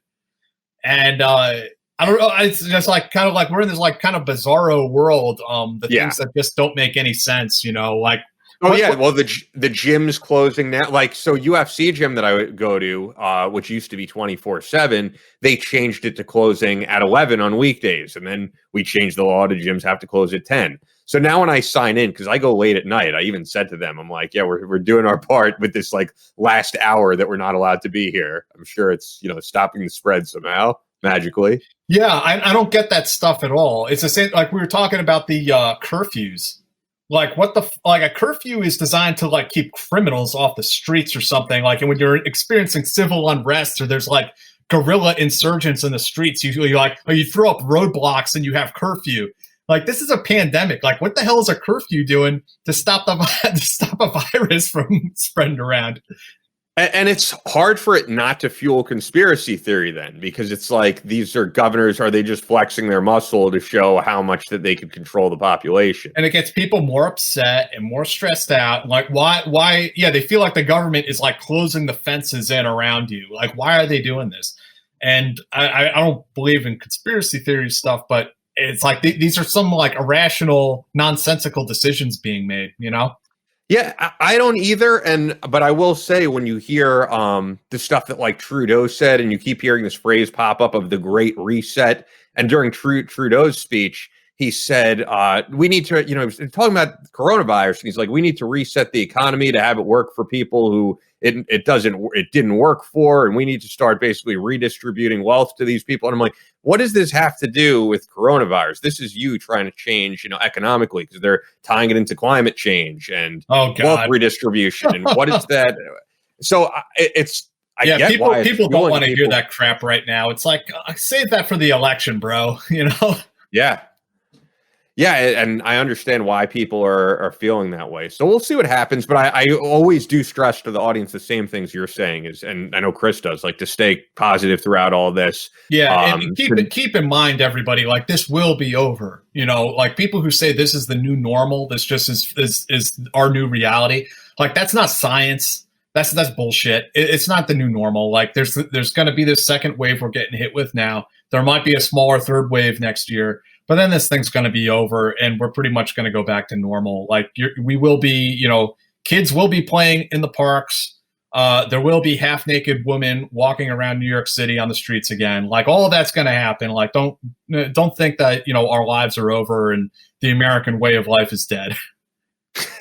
Speaker 5: And I don't know. It's just like kind of like we're in this like kind of bizarro world. Things that just don't make any sense. Like.
Speaker 1: Well, the gym's closing now. Like, so UFC gym that I would go to, which used to be 24/7, they changed it to closing at 11 on weekdays. And then we changed the law to gyms have to close at 10. So now when I sign in, because I go late at night, I even said to them, I'm like, yeah, we're doing our part with this like last hour that we're not allowed to be here. I'm sure it's, stopping the spread somehow, magically.
Speaker 5: Yeah, I don't get that stuff at all. It's the same, like we were talking about the curfews. Like a curfew is designed to like keep criminals off the streets or something. Like, and when you're experiencing civil unrest or there's like guerrilla insurgents in the streets, you throw up roadblocks and you have curfew. Like, this is a pandemic. Like, what the hell is a curfew doing to stop a virus from spreading around?
Speaker 1: And it's hard for it not to fuel conspiracy theory then, because it's like these are governors, are they just flexing their muscle to show how much that they can control the population?
Speaker 5: And it gets people more upset and more stressed out. Like, why? Yeah, they feel like the government is like closing the fences in around you. Like, why are they doing this? And I don't believe in conspiracy theory stuff, but it's like these are some like irrational, nonsensical decisions being made,
Speaker 1: Yeah, I don't either. But I will say, when you hear the stuff that like Trudeau said, and you keep hearing this phrase pop up of the Great Reset, and during Trudeau's speech, he said, we need to, he was talking about coronavirus, and he's like, we need to reset the economy to have it work for people who it didn't work for, and we need to start basically redistributing wealth to these people. And I'm like, what does this have to do with coronavirus? This is you trying to change, economically, because they're tying it into climate change and wealth redistribution. And what is that? So I get
Speaker 5: people don't want to hear that crap right now. It's like, save that for the election, bro.
Speaker 1: Yeah, and I understand why people are feeling that way. So we'll see what happens. But I always do stress to the audience the same things you're saying and I know Chris does, like to stay positive throughout all this.
Speaker 5: Yeah, and keep in mind, everybody, like this will be over. Like people who say this is the new normal, this just is our new reality. Like that's not science. That's bullshit. It's not the new normal. Like there's going to be this second wave we're getting hit with now. There might be a smaller third wave next year. But then this thing's going to be over, and we're pretty much going to go back to normal. Like we will be, kids will be playing in the parks. There will be half-naked women walking around New York City on the streets again. Like all of that's going to happen. Like don't think that our lives are over and the American way of life is dead.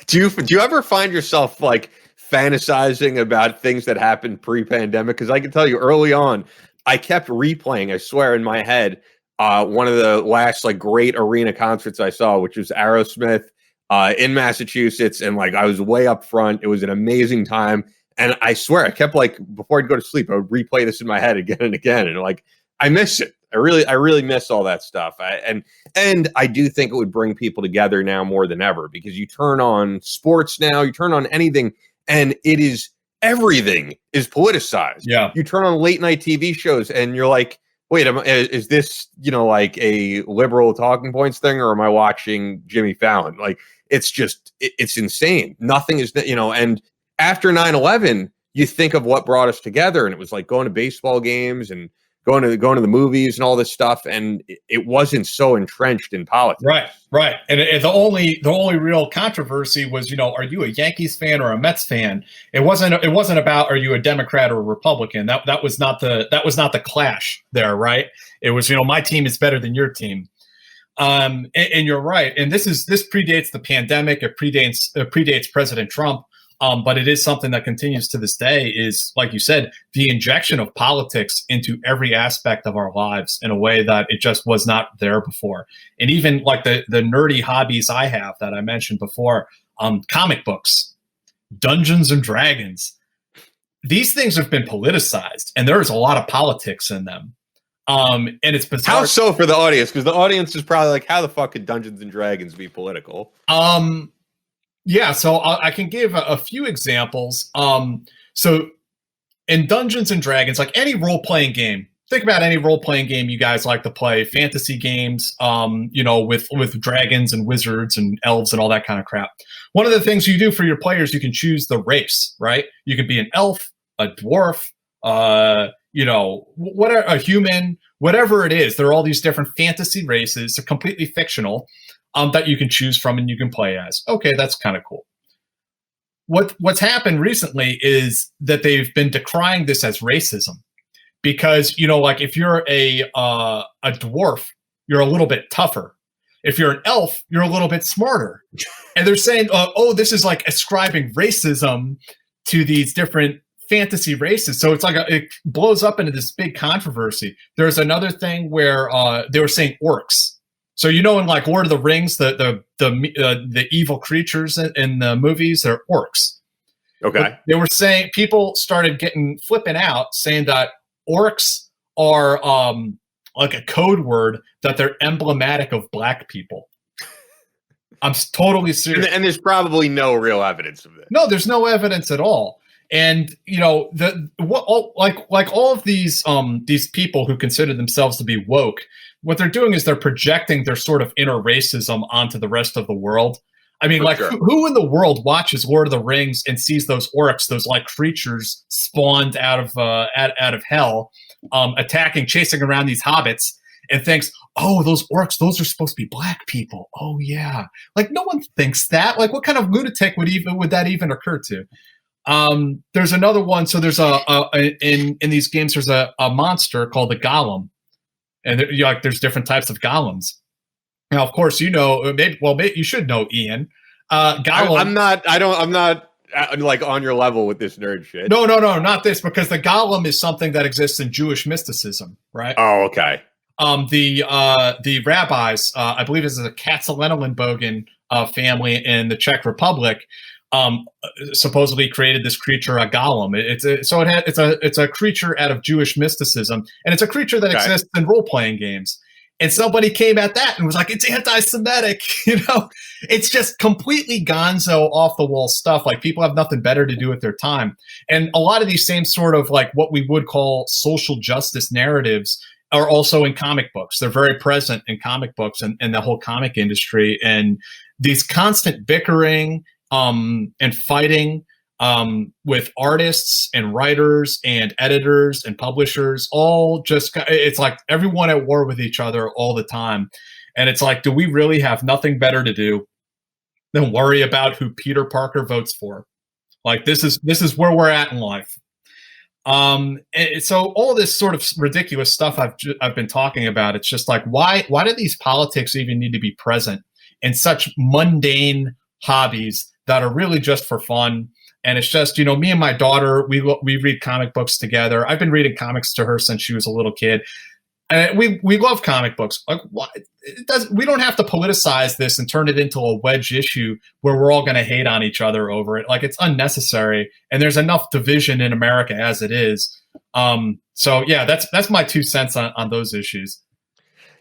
Speaker 1: Do you ever find yourself like fantasizing about things that happened pre-pandemic? Because I can tell you, early on, I kept replaying, I swear, in my head. One of the last like great arena concerts I saw, which was Aerosmith in Massachusetts, and like I was way up front. It was an amazing time, and I swear I kept like before I'd go to sleep, I would replay this in my head again and again, and like I miss it. I really miss all that stuff. And I do think it would bring people together now more than ever, because you turn on sports now, you turn on anything, and everything is politicized.
Speaker 5: Yeah,
Speaker 1: you turn on late night TV shows, and you're like, wait, is this, like a liberal talking points thing, or am I watching Jimmy Fallon? Like, it's just, it's insane. Nothing is, and after 9/11, you think of what brought us together, and it was like going to baseball games and going to the movies and all this stuff, and it wasn't so entrenched in politics.
Speaker 5: Right. And the only real controversy was, are you a Yankees fan or a Mets fan? It wasn't about, are you a Democrat or a Republican? That was not the clash there, right? It was, my team is better than your team. And you're right. And this predates the pandemic. It predates President Trump. But it is something that continues to this day, is, like you said, the injection of politics into every aspect of our lives in a way that it just was not there before. And even like the nerdy hobbies I have that I mentioned before, comic books, Dungeons and Dragons, these things have been politicized, and there's a lot of politics in them. And it's bizarre.
Speaker 1: How so for the audience? Because the audience is probably like, how the fuck could Dungeons and Dragons be political?
Speaker 5: Yeah, so I can give a few examples. So in Dungeons and Dragons, like any role-playing game, think about any role-playing game you guys like to play, fantasy games, with dragons and wizards and elves and all that kind of crap. One of the things you do for your players, you can choose the race, right? You could be an elf, a dwarf, whatever, a human, whatever it is. There are all these different fantasy races. They're completely fictional. That you can choose from and you can play as. Okay, that's kind of cool. What's happened recently is that they've been decrying this as racism, because like if you're a dwarf, you're a little bit tougher. If you're an elf, you're a little bit smarter. And they're saying, this is like ascribing racism to these different fantasy races. So it's like it blows up into this big controversy. There's another thing where they were saying orcs. So in like Lord of the Rings, the evil creatures in the movies, they're orcs.
Speaker 1: Okay.
Speaker 5: But they were saying, people started flipping out, saying that orcs are like a code word, that they're emblematic of black people. I'm totally serious.
Speaker 1: And there's probably no real evidence of this.
Speaker 5: No, there's no evidence at all. And all of these people who consider themselves to be woke, what they're doing is they're projecting their sort of inner racism onto the rest of the world. I mean,
Speaker 1: Sure.
Speaker 5: who in the world watches Lord of the Rings and sees those orcs, those like creatures spawned out of hell, attacking, chasing around these hobbits, and thinks, oh, those orcs, those are supposed to be black people. Oh yeah, like no one thinks that. Like, what kind of lunatic would that even occur to? There's another one. So there's in these games, there's a monster called the golem. And there's different types of golems. Now, of course, maybe you should know, Ian. Golem.
Speaker 1: I'm not like on your level with this nerd shit.
Speaker 5: No, not this, because the golem is something that exists in Jewish mysticism, right?
Speaker 1: Oh, okay.
Speaker 5: The rabbis, I believe this is a Katzelenellenbogen family in the Czech Republic, supposedly created this creature, a golem. It's a creature out of Jewish mysticism, and it's a creature that exists in role-playing games. And somebody came at that and was like, it's anti-Semitic. It's just completely gonzo, off-the-wall stuff. Like, people have nothing better to do with their time. And a lot of these same sort of like what we would call social justice narratives are also in comic books. They're very present in comic books and the whole comic industry. And these constant bickering and fighting with artists and writers and editors and publishers, all just, it's like everyone at war with each other all the time. And it's like, do we really have nothing better to do than worry about who Peter Parker votes for? Like, this is where we're at in life. And so all this sort of ridiculous stuff I've been talking about, it's just like, why do these politics even need to be present in such mundane hobbies that are really just for fun? And it's just, me and my daughter, we read comic books together. I've been reading comics to her since she was a little kid. And we love comic books. Like, we don't have to politicize this and turn it into a wedge issue where we're all going to hate on each other over it. Like, it's unnecessary. And there's enough division in America as it is. So yeah, that's my 2 cents on those issues.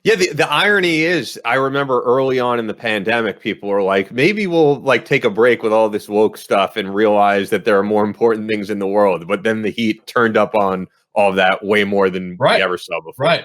Speaker 1: Yeah, the irony is, I remember early on in the pandemic, people were like, maybe we'll like take a break with all this woke stuff and realize that there are more important things in the world. But then the heat turned up on all of that way more than we ever saw before.
Speaker 5: Right.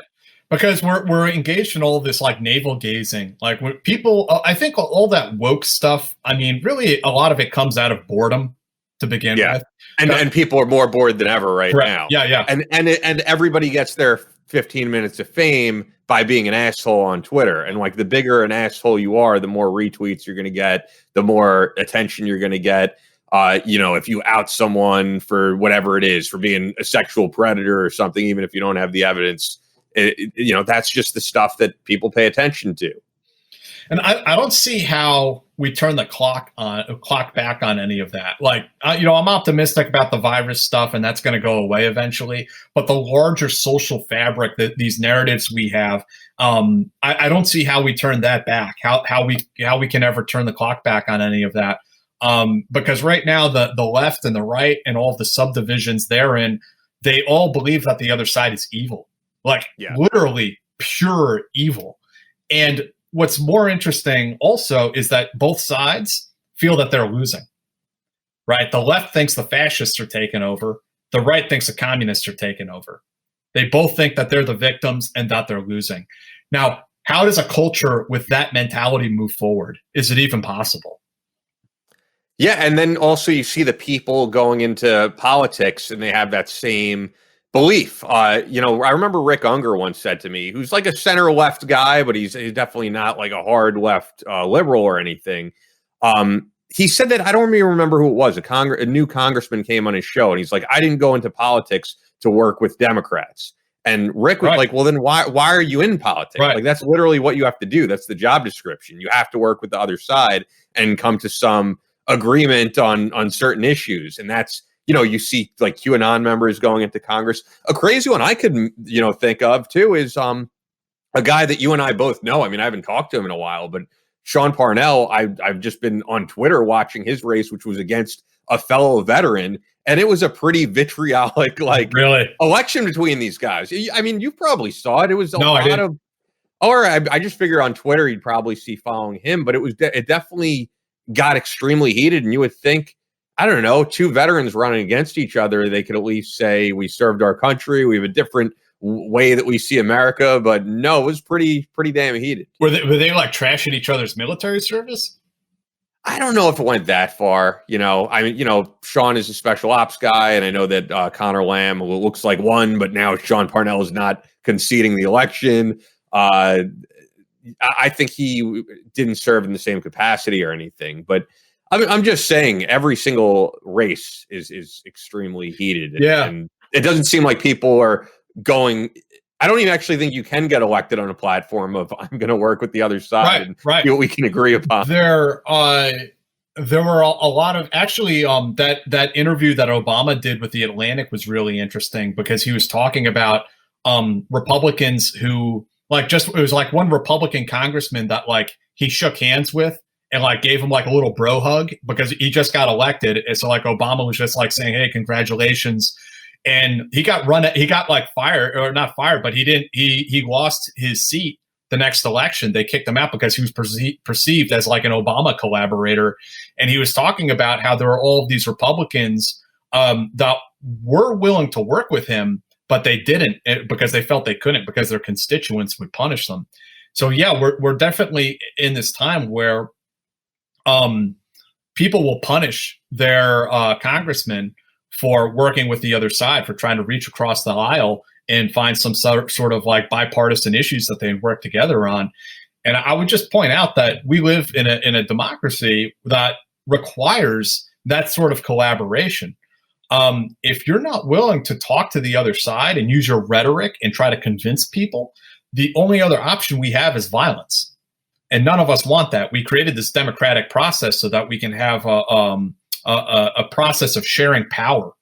Speaker 5: Because we're engaged in all this like navel gazing. Like, when people, I think all that woke stuff, I mean, really a lot of it comes out of boredom. to begin
Speaker 1: Yeah.
Speaker 5: with.
Speaker 1: And people are more bored than ever right
Speaker 5: Correct.
Speaker 1: now.
Speaker 5: Yeah.
Speaker 1: And everybody gets their 15 minutes of fame by being an asshole on Twitter. And like the bigger an asshole you are, the more retweets you're going to get, the more attention you're going to get. If you out someone for whatever it is, for being a sexual predator or something, even if you don't have the evidence, that's just the stuff that people pay attention to.
Speaker 5: And I don't see how we turn the clock back on any of that. Like, I'm optimistic about the virus stuff, and that's going to go away eventually. But the larger social fabric that these narratives we have, I don't see how we turn that back. How we can ever turn the clock back on any of that. Because right now the left and the right and all of the subdivisions therein, they all believe that the other side is evil, like literally pure evil. And what's more interesting also is that both sides feel that they're losing, right? The left thinks the fascists are taking over. The right thinks the communists are taking over. They both think that they're the victims and that they're losing. Now, how does a culture with that mentality move forward? Is it even possible?
Speaker 1: Yeah, and then also you see the people going into politics and they have that same belief. I remember Rick Unger once said to me, who's like a center left guy, but he's definitely not like a hard left liberal or anything. He said that, I don't even remember who it was, a new congressman came on his show and he's like, I didn't go into politics to work with Democrats. And Rick was like, well, then why are you in politics?
Speaker 5: Right.
Speaker 1: Like, that's literally what you have to do. That's the job description. You have to work with the other side and come to some agreement on certain issues. And that's, you see like QAnon members going into Congress. A crazy one I could, think of too is a guy that you and I both know. I mean, I haven't talked to him in a while, but Sean Parnell, I've just been on Twitter watching his race, which was against a fellow veteran. And it was a pretty vitriolic, election between these guys. I mean, you probably saw it. It was a lot of, or I just figure on Twitter, you'd probably see following him, but it definitely got extremely heated. And you would think, I don't know, two veterans running against each other, they could at least say we served our country. We have a different way that we see America, but no, it was pretty damn heated.
Speaker 5: Were they like trashing each other's military service?
Speaker 1: I don't know if it went that far. Sean is a special ops guy, and I know that Connor Lamb looks like one, but now Sean Parnell is not conceding the election. I think he didn't serve in the same capacity or anything, but I'm just saying every single race is extremely heated. And it doesn't seem like people are going. I don't even actually think you can get elected on a platform of I'm going to work with the other side and see what we can agree upon.
Speaker 5: There were a lot of actually that interview that Obama did with The Atlantic was really interesting because he was talking about Republicans who it was like one Republican congressman that like he shook hands with and like gave him like a little bro hug because he just got elected. And so like Obama was just like saying, hey, congratulations. And he got like fired, or not fired, but he lost his seat the next election. They kicked him out because he was perceived as like an Obama collaborator. And he was talking about how there were all of these Republicans that were willing to work with him, but they didn't because they felt they couldn't because their constituents would punish them. So yeah, we're definitely in this time where people will punish their congressmen for working with the other side, for trying to reach across the aisle and find some sort of like bipartisan issues that they work together on. And I would just point out that we live in a democracy that requires that sort of collaboration. If you're not willing to talk to the other side and use your rhetoric and try to convince people, the only other option we have is violence. And none of us want that. We created this democratic process so that we can have a process of sharing power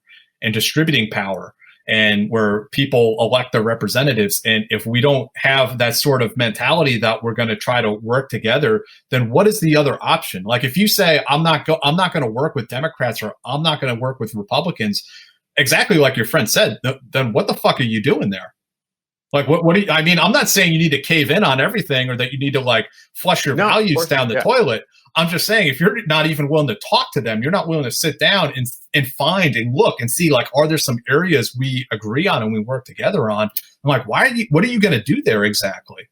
Speaker 5: and distributing power, and where people elect their representatives. And if we don't have that sort of mentality that we're going to try to work together, then what is the other option? Like if you say, I'm not going to work with Democrats, or I'm not going to work with Republicans, exactly like your friend said, then what the fuck are you doing there? Like, what do you, I mean, I'm not saying you need to cave in on everything or that you need to like flush your values down the toilet. I'm just saying, if you're not even willing to talk to them, you're not willing to sit down and find and look and see, like, are there some areas we agree on and we work together on? I'm like, what are you going to do there exactly?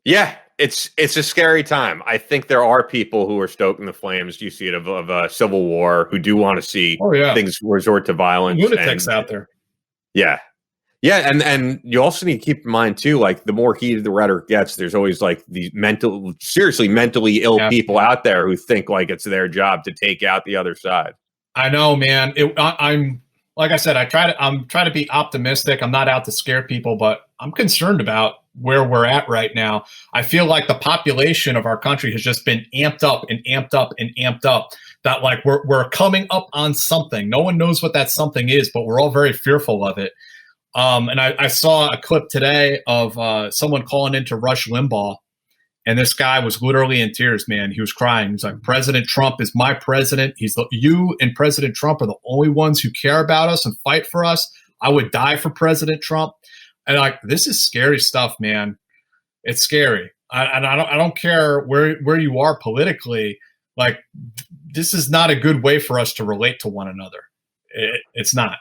Speaker 1: Yeah. it's a scary time. I think there are people who are stoking the flames. You see it of a civil war who do want to see things resort to violence.
Speaker 5: Lunatics out there.
Speaker 1: Yeah. Yeah, and you also need to keep in mind too, like the more heated the rhetoric gets, there's always like these seriously mentally ill people out there who think like it's their job to take out the other side.
Speaker 5: I know, man. I'm like I said, I'm trying to be optimistic. I'm not out to scare people, but I'm concerned about where we're at right now. I feel like the population of our country has just been amped up and amped up and amped up. That like we're coming up on something. No one knows what that something is, but we're all very fearful of it. And I saw a clip today of someone calling into Rush Limbaugh, and this guy was literally in tears, man. He was crying. He's like, President Trump is my president. You and President Trump are the only ones who care about us and fight for us. I would die for President Trump. And like, this is scary stuff, man. It's scary. I don't care where you are politically. Like, this is not a good way for us to relate to one another. It's not.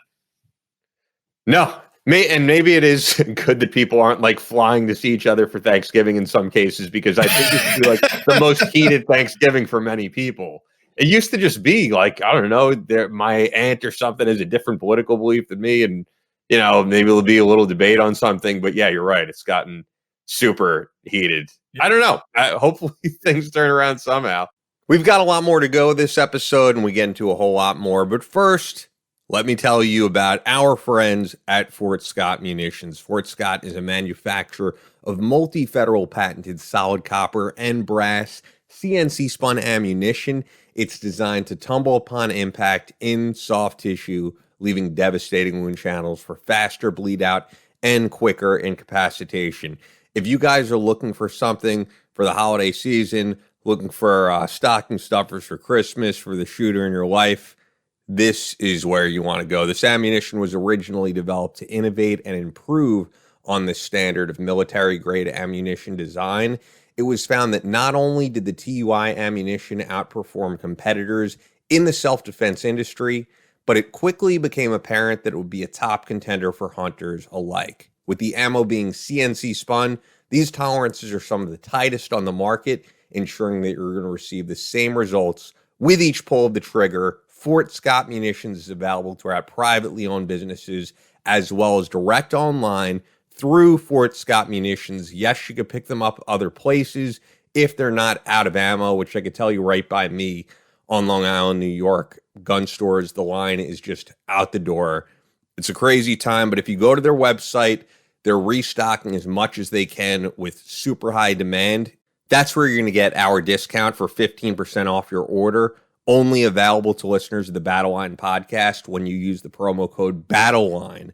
Speaker 1: No. And maybe it is good that people aren't like flying to see each other for Thanksgiving in some cases, because I think this would be like the most heated Thanksgiving for many people. It used to just be like, I don't know, my aunt or something has a different political belief than me, and you know, maybe there'll be a little debate on something. But yeah, you're right. It's gotten super heated. I don't know. Hopefully things turn around somehow. We've got a lot more to go this episode, and we get into a whole lot more. But first, let me tell you about our friends at Fort Scott Munitions. Fort Scott is a manufacturer of multi-federal patented solid copper and brass CNC spun ammunition. It's designed to tumble upon impact in soft tissue, leaving devastating wound channels for faster bleed out and quicker incapacitation. If you guys are looking for something for the holiday season, looking for stocking stuffers for Christmas, for the shooter in your life, this is where you want to go. This ammunition was originally developed to innovate and improve on the standard of military-grade ammunition design. It was found that not only did the TUI ammunition outperform competitors in the self-defense industry, but it quickly became apparent that it would be a top contender for hunters alike. With the ammo being CNC spun, these tolerances are some of the tightest on the market, ensuring that you're going to receive the same results with each pull of the trigger. Fort Scott Munitions is available throughout privately owned businesses as well as direct online through Fort Scott Munitions. Yes, you could pick them up other places if they're not out of ammo, which I could tell you right by me on Long Island, New York, gun stores, the line is just out the door. It's a crazy time, but if you go to their website, they're restocking as much as they can with super high demand. That's where you're going to get our discount for 15% off your order. Only available to listeners of the Battleline podcast when you use the promo code Battleline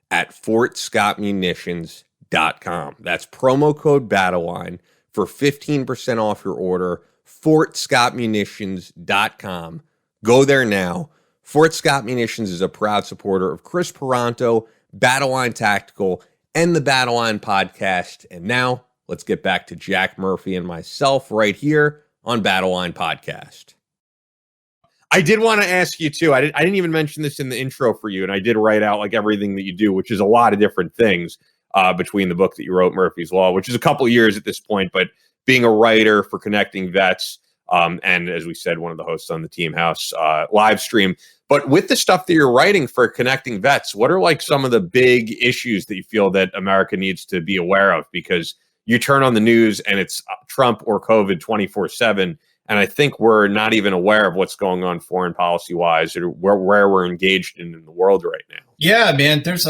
Speaker 1: at FortScottMunitions.com. That's promo code Battleline for 15% off your order. FortScottMunitions.com. Go there now. Fort Scott Munitions is a proud supporter of Chris Peranto, Battleline Tactical, and the Battleline podcast. And now let's get back to Jack Murphy and myself right here on Battleline Podcast. I did want to ask you too. I didn't even mention this in the intro for you, and I did write out like everything that you do, which is a lot of different things between the book that you wrote, Murphy's Law, which is a couple years at this point, but being a writer for Connecting Vets, and as we said, one of the hosts on the Team House live stream. But with the stuff that you're writing for Connecting Vets, what are like some of the big issues that you feel that America needs to be aware of? Because you turn on the news and it's Trump or COVID 24/7. And I think we're not even aware of what's going on foreign policy wise or where we're engaged in the world right now.
Speaker 5: Yeah, man. There's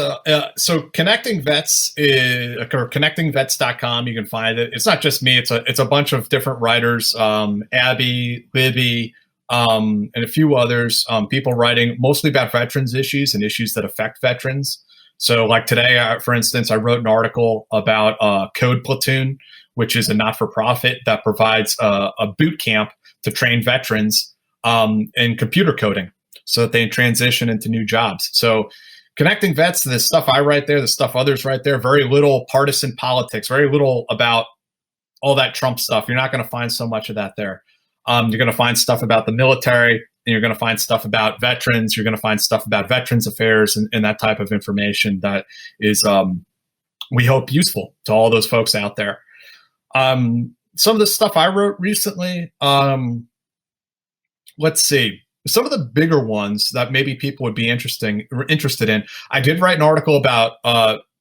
Speaker 5: so Connecting Vets or connectingvets.com. You can find it. It's not just me. It's a bunch of different writers, Abby, Libby, and a few others, people writing mostly about veterans issues and issues that affect veterans. So like today, for instance, I wrote an article about Code Platoon, which is a not-for-profit that provides a boot camp to train veterans in computer coding so that they transition into new jobs. So Connecting Vets, the stuff I write there, the stuff others write there, very little partisan politics, very little about all that Trump stuff. You're not going to find so much of that there. You're going to find stuff about the military, and you're going to find stuff about veterans. You're going to find stuff about veterans affairs and that type of information that is, we hope, useful to all those folks out there. some of the stuff I wrote recently, let's see. Some of the bigger ones that maybe people would be interested in. I did write an article about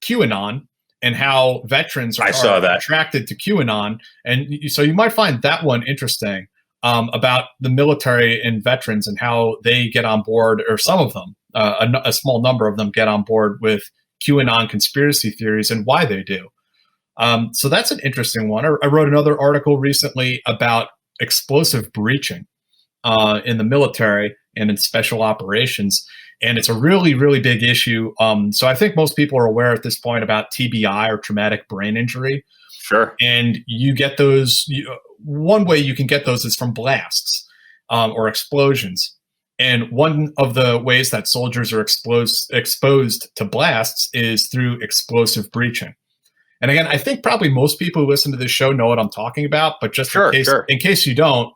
Speaker 5: QAnon and how veterans are attracted to QAnon. And so you might find that one interesting, about the military and veterans and how they get on board, or some of them, a small number of them get on board with QAnon conspiracy theories and why they do. So that's an interesting one. I wrote another article recently about explosive breaching in the military and in special operations. And it's a really, really big issue. So I think most people are aware at this point about TBI, or traumatic brain injury.
Speaker 1: Sure.
Speaker 5: And you get those. One way you can get those is from blasts or explosions. And one of the ways that soldiers are exposed to blasts is through explosive breaching. And again, I think probably most people who listen to this show know what I'm talking about, but just in case you don't,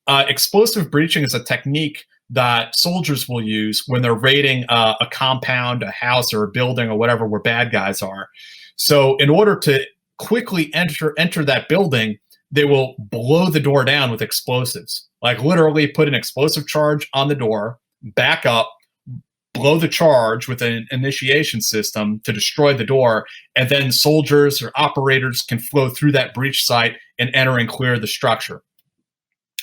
Speaker 5: explosive breaching is a technique that soldiers will use when they're raiding a compound, a house, or a building, or whatever, where bad guys are. So in order to quickly enter that building, they will blow the door down with explosives, like literally put an explosive charge on the door, back up, blow the charge with an initiation system to destroy the door, and then soldiers or operators can flow through that breach site and enter and clear the structure.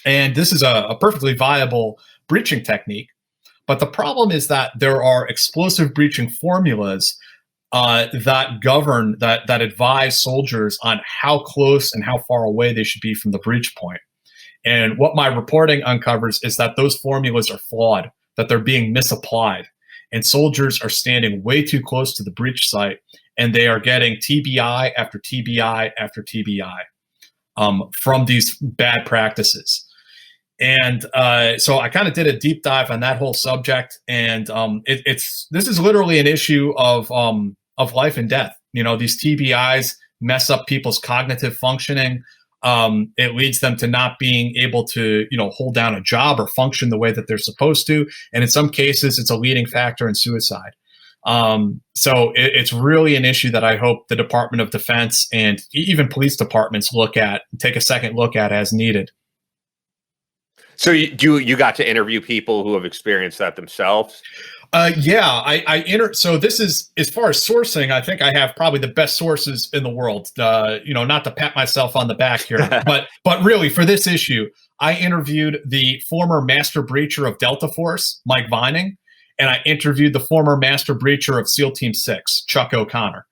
Speaker 5: And this is a perfectly viable breaching technique. But the problem is that there are explosive breaching formulas that govern, that advise soldiers on how close and how far away they should be from the breach point. And what my reporting uncovers is that those formulas are flawed, that they're being misapplied. And soldiers are standing way too close to the breach site, and they are getting TBI after TBI after TBI from these bad practices. And so I kind of did a deep dive on that whole subject, and this is literally an issue of life and death. You know, these TBIs mess up people's cognitive functioning. It leads them to not being able to, hold down a job or function the way that they're supposed to. And in some cases, it's a leading factor in suicide. So it's really an issue that I hope the Department of Defense and even police departments take a second look at as needed.
Speaker 1: So you got to interview people who have experienced that themselves?
Speaker 5: So this is, as far as sourcing, I think I have probably the best sources in the world. Not to pat myself on the back here, but really for this issue, I interviewed the former master breacher of Delta Force, Mike Vining, and I interviewed the former master breacher of SEAL Team 6, Chuck O'Connor.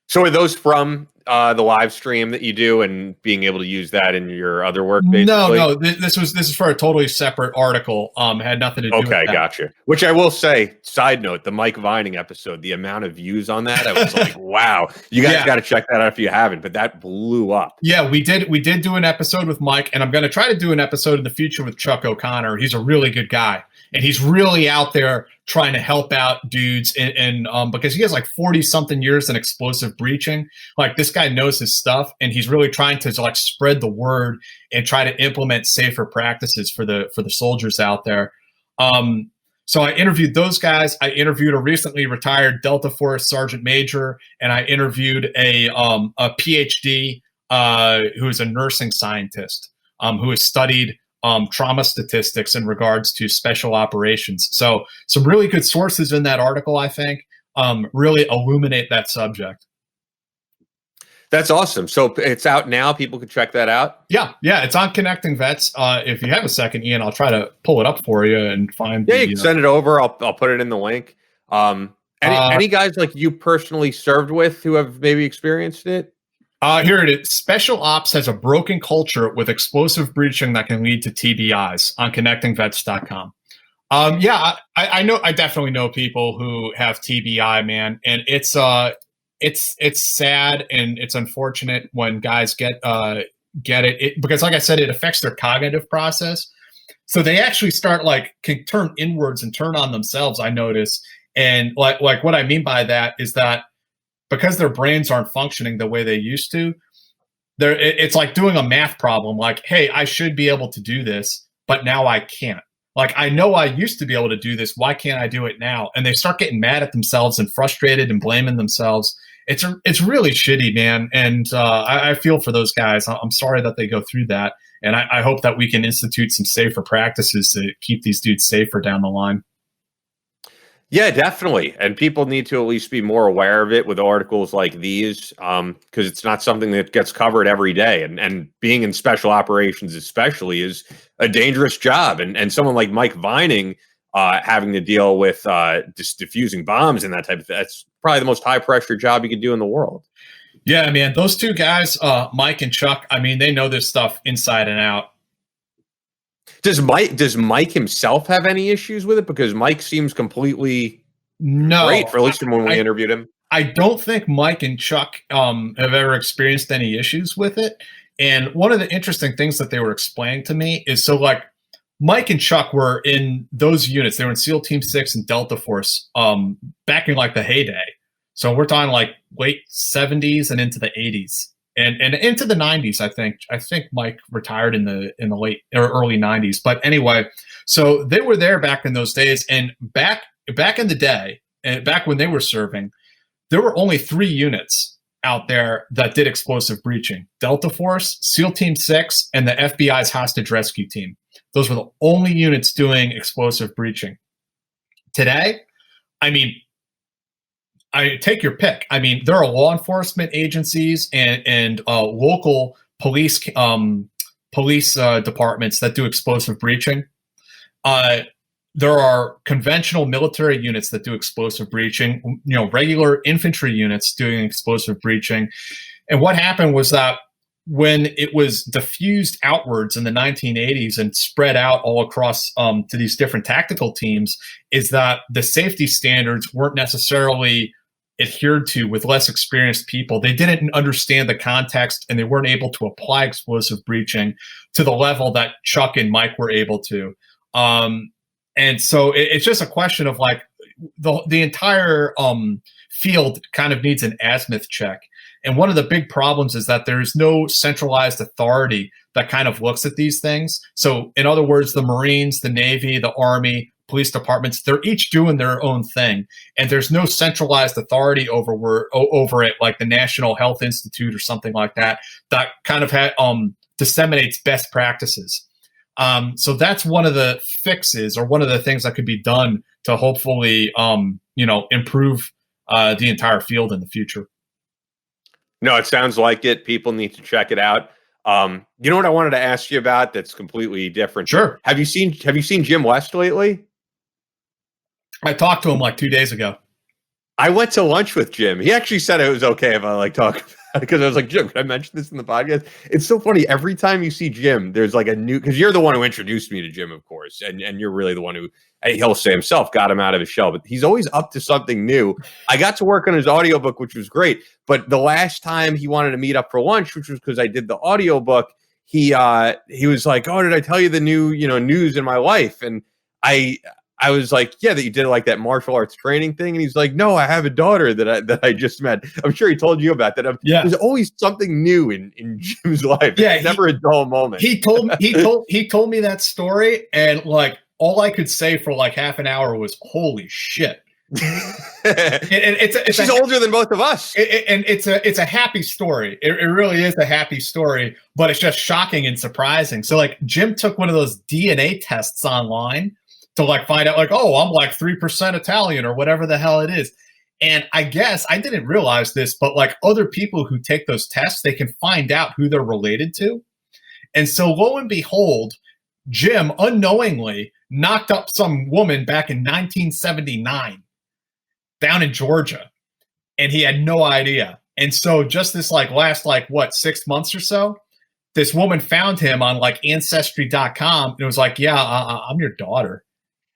Speaker 1: So are those from the live stream that you do and being able to use that in your other work, basically?
Speaker 5: No. This is for a totally separate article. Had nothing to do with that.
Speaker 1: Okay, gotcha. Which I will say, side note, the Mike Vining episode, the amount of views on that, I was like, wow. You guys got to check that out if you haven't, but that blew up. Yeah,
Speaker 5: we did do an episode with Mike, and I'm going to try to do an episode in the future with Chuck O'Connor. He's a really good guy, and he's really out there trying to help out dudes, and because he has like 40-something years in explosive breaching. Like, this guy knows his stuff, and he's really trying to like spread the word and try to implement safer practices for the soldiers out there. So I interviewed those guys. I interviewed a recently retired Delta Force Sergeant Major, and I interviewed a PhD who is a nursing scientist who has studied trauma statistics in regards to special operations. So some really good sources in that article, I think, really illuminate that subject.
Speaker 1: That's awesome. So it's out now. People can check that out.
Speaker 5: Yeah. It's on Connecting Vets. If you have a second, Ian, I'll try to pull it up for you and find.
Speaker 1: Yeah, you can send it over. I'll put it in the link. Any guys like you personally served with who have maybe experienced it?
Speaker 5: Here it is. Special Ops has a broken culture with explosive breaching that can lead to TBIs on connectingvets.com. I know. I definitely know people who have TBI, man, and it's sad and it's unfortunate when guys get it because, like I said, it affects their cognitive process. So they actually start can turn inwards and turn on themselves. I notice, and like what I mean by that is that because their brains aren't functioning the way they used to, it's like doing a math problem. Like, hey, I should be able to do this, but now I can't. Like, I know I used to be able to do this. Why can't I do it now? And they start getting mad at themselves and frustrated and blaming themselves. it's really shitty, man. And I feel for those guys. I'm sorry that they go through that. And I hope that we can institute some safer practices to keep these dudes safer down the line.
Speaker 1: Yeah, definitely. And people need to at least be more aware of it with articles like these, because it's not something that gets covered every day. And being in special operations especially is a dangerous job. And someone like Mike Vining having to deal with just diffusing bombs and that type of thing, that's probably the most high-pressure job you could do in the world.
Speaker 5: Yeah, man. Those two guys, Mike and Chuck, I mean, they know this stuff inside and out.
Speaker 1: Does Mike himself have any issues with it? Because Mike seems completely great, for at least when we interviewed him.
Speaker 5: I don't think Mike and Chuck have ever experienced any issues with it. And one of the interesting things that they were explaining to me is, so like Mike and Chuck were in those units. They were in SEAL Team 6 and Delta Force back in like the heyday. So we're talking like late 70s and into the 80s. And into the 90s, I think. I think Mike retired in the late or early 90s. But anyway, so they were there back in those days. And back in the day, and back when they were serving, there were only 3 units out there that did explosive breaching: Delta Force, SEAL Team 6, and the FBI's hostage rescue team. Those were the only units doing explosive breaching. Today, I mean, I take your pick. I mean, there are law enforcement agencies and local police departments that do explosive breaching. There are conventional military units that do explosive breaching. You know, regular infantry units doing explosive breaching. And what happened was that when it was diffused outwards in the 1980s and spread out all across to these different tactical teams, is that the safety standards weren't necessarily adhered to with less experienced people. They didn't understand the context, and they weren't able to apply explosive breaching to the level that Chuck and Mike were able to. And so it's just a question of like the entire field kind of needs an azimuth check. And one of the big problems is that there's no centralized authority that kind of looks at these things. So in other words, the Marines, the Navy, the Army, police departments, they're each doing their own thing. And there's no centralized authority over it, like the National Health Institute or something like that, that kind of disseminates best practices. So that's one of the fixes, or one of the things that could be done to hopefully, improve the entire field in the future.
Speaker 1: No, it sounds like it. People need to check it out. You know what I wanted to ask you about that's completely different?
Speaker 5: Sure.
Speaker 1: Have you seen Jim West lately?
Speaker 5: I talked to him like 2 days ago.
Speaker 1: I went to lunch with Jim. He actually said it was okay if I talk about it, because I was like, Jim, can I mention this in the podcast? It's so funny. Every time you see Jim, there's like a new, because you're the one who introduced me to Jim, of course, and you're really the one who, he'll say himself, got him out of his shell, but he's always up to something new. I got to work on his audiobook, which was great. But the last time he wanted to meet up for lunch, which was because I did the audiobook, he was like, oh, did I tell you the new, news in my life? And I was like, yeah, that you did like that martial arts training thing. And he's like, no, I have a daughter that I just met. I'm sure he told you about that.
Speaker 5: Yeah.
Speaker 1: There's always something new in Jim's life.
Speaker 5: Yeah,
Speaker 1: it's never a dull moment.
Speaker 5: He told me that story, and like all I could say for like half an hour was, holy shit.
Speaker 1: She's older than both of us.
Speaker 5: And it's a happy story. It really is a happy story, but it's just shocking and surprising. So like Jim took one of those DNA tests online to like find out like, oh, I'm like 3% Italian or whatever the hell it is. And I guess I didn't realize this, but like other people who take those tests, they can find out who they're related to. And so lo and behold, Jim unknowingly knocked up some woman back in 1979 down in Georgia, and he had no idea. And so just this like last 6 months or so, this woman found him on like ancestry.com and it was like, yeah, I'm your daughter.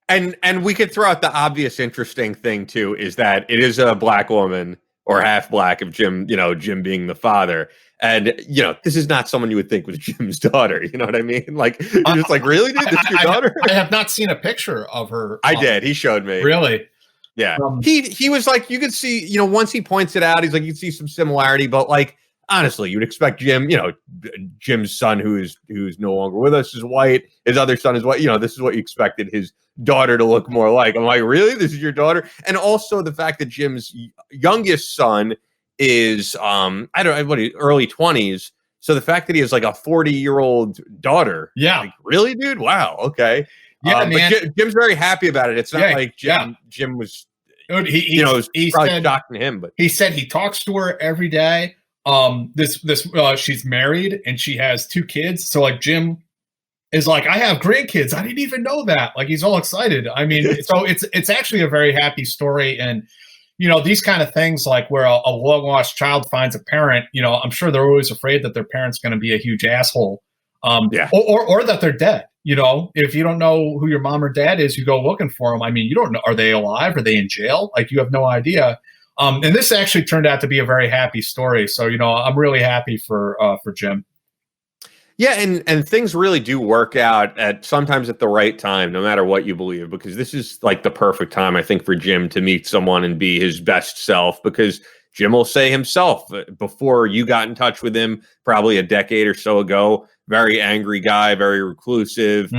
Speaker 1: And we could throw out the obvious interesting thing too, is that it is a black woman, or half black, of Jim, Jim being the father. And, this is not someone you would think was Jim's daughter. You know what I mean? Like, you're just like, really, dude? This is your daughter?
Speaker 5: I have not seen a picture of her.
Speaker 1: I did. He showed me.
Speaker 5: Really?
Speaker 1: Yeah. He was like, you could see, once he points it out, he's like, you see some similarity, but like, honestly, you'd expect Jim, Jim's son, who's no longer with us, is white. His other son is white. This is what you expected his daughter to look more like. I'm like, really? This is your daughter? And also the fact that Jim's youngest son is I don't know what early 20s. So the fact that he has like a 40-year-old daughter, like, really, dude? Wow, okay.
Speaker 5: Yeah, man.
Speaker 1: But Jim's very happy about it. It's not like Jim was,
Speaker 5: Dude,
Speaker 1: it was probably shocking to him. But
Speaker 5: he said he talks to her every day. She's married and she has 2 kids. So like Jim is like, I have grandkids. I didn't even know that. Like, he's all excited. I mean, so it's actually a very happy story. And these kind of things, like where a long lost child finds a parent, I'm sure they're always afraid that their parent's going to be a huge asshole, or that they're dead. If you don't know who your mom or dad is, you go looking for them. I mean, you don't know, are they alive? Are they in jail? Like, you have no idea. And this actually turned out to be a very happy story. So, I'm really happy for Jim.
Speaker 1: Yeah, and things really do work out sometimes at the right time, no matter what you believe, because this is like the perfect time, I think, for Jim to meet someone and be his best self, because Jim will say himself, before you got in touch with him, probably a decade or so ago, very angry guy, very reclusive.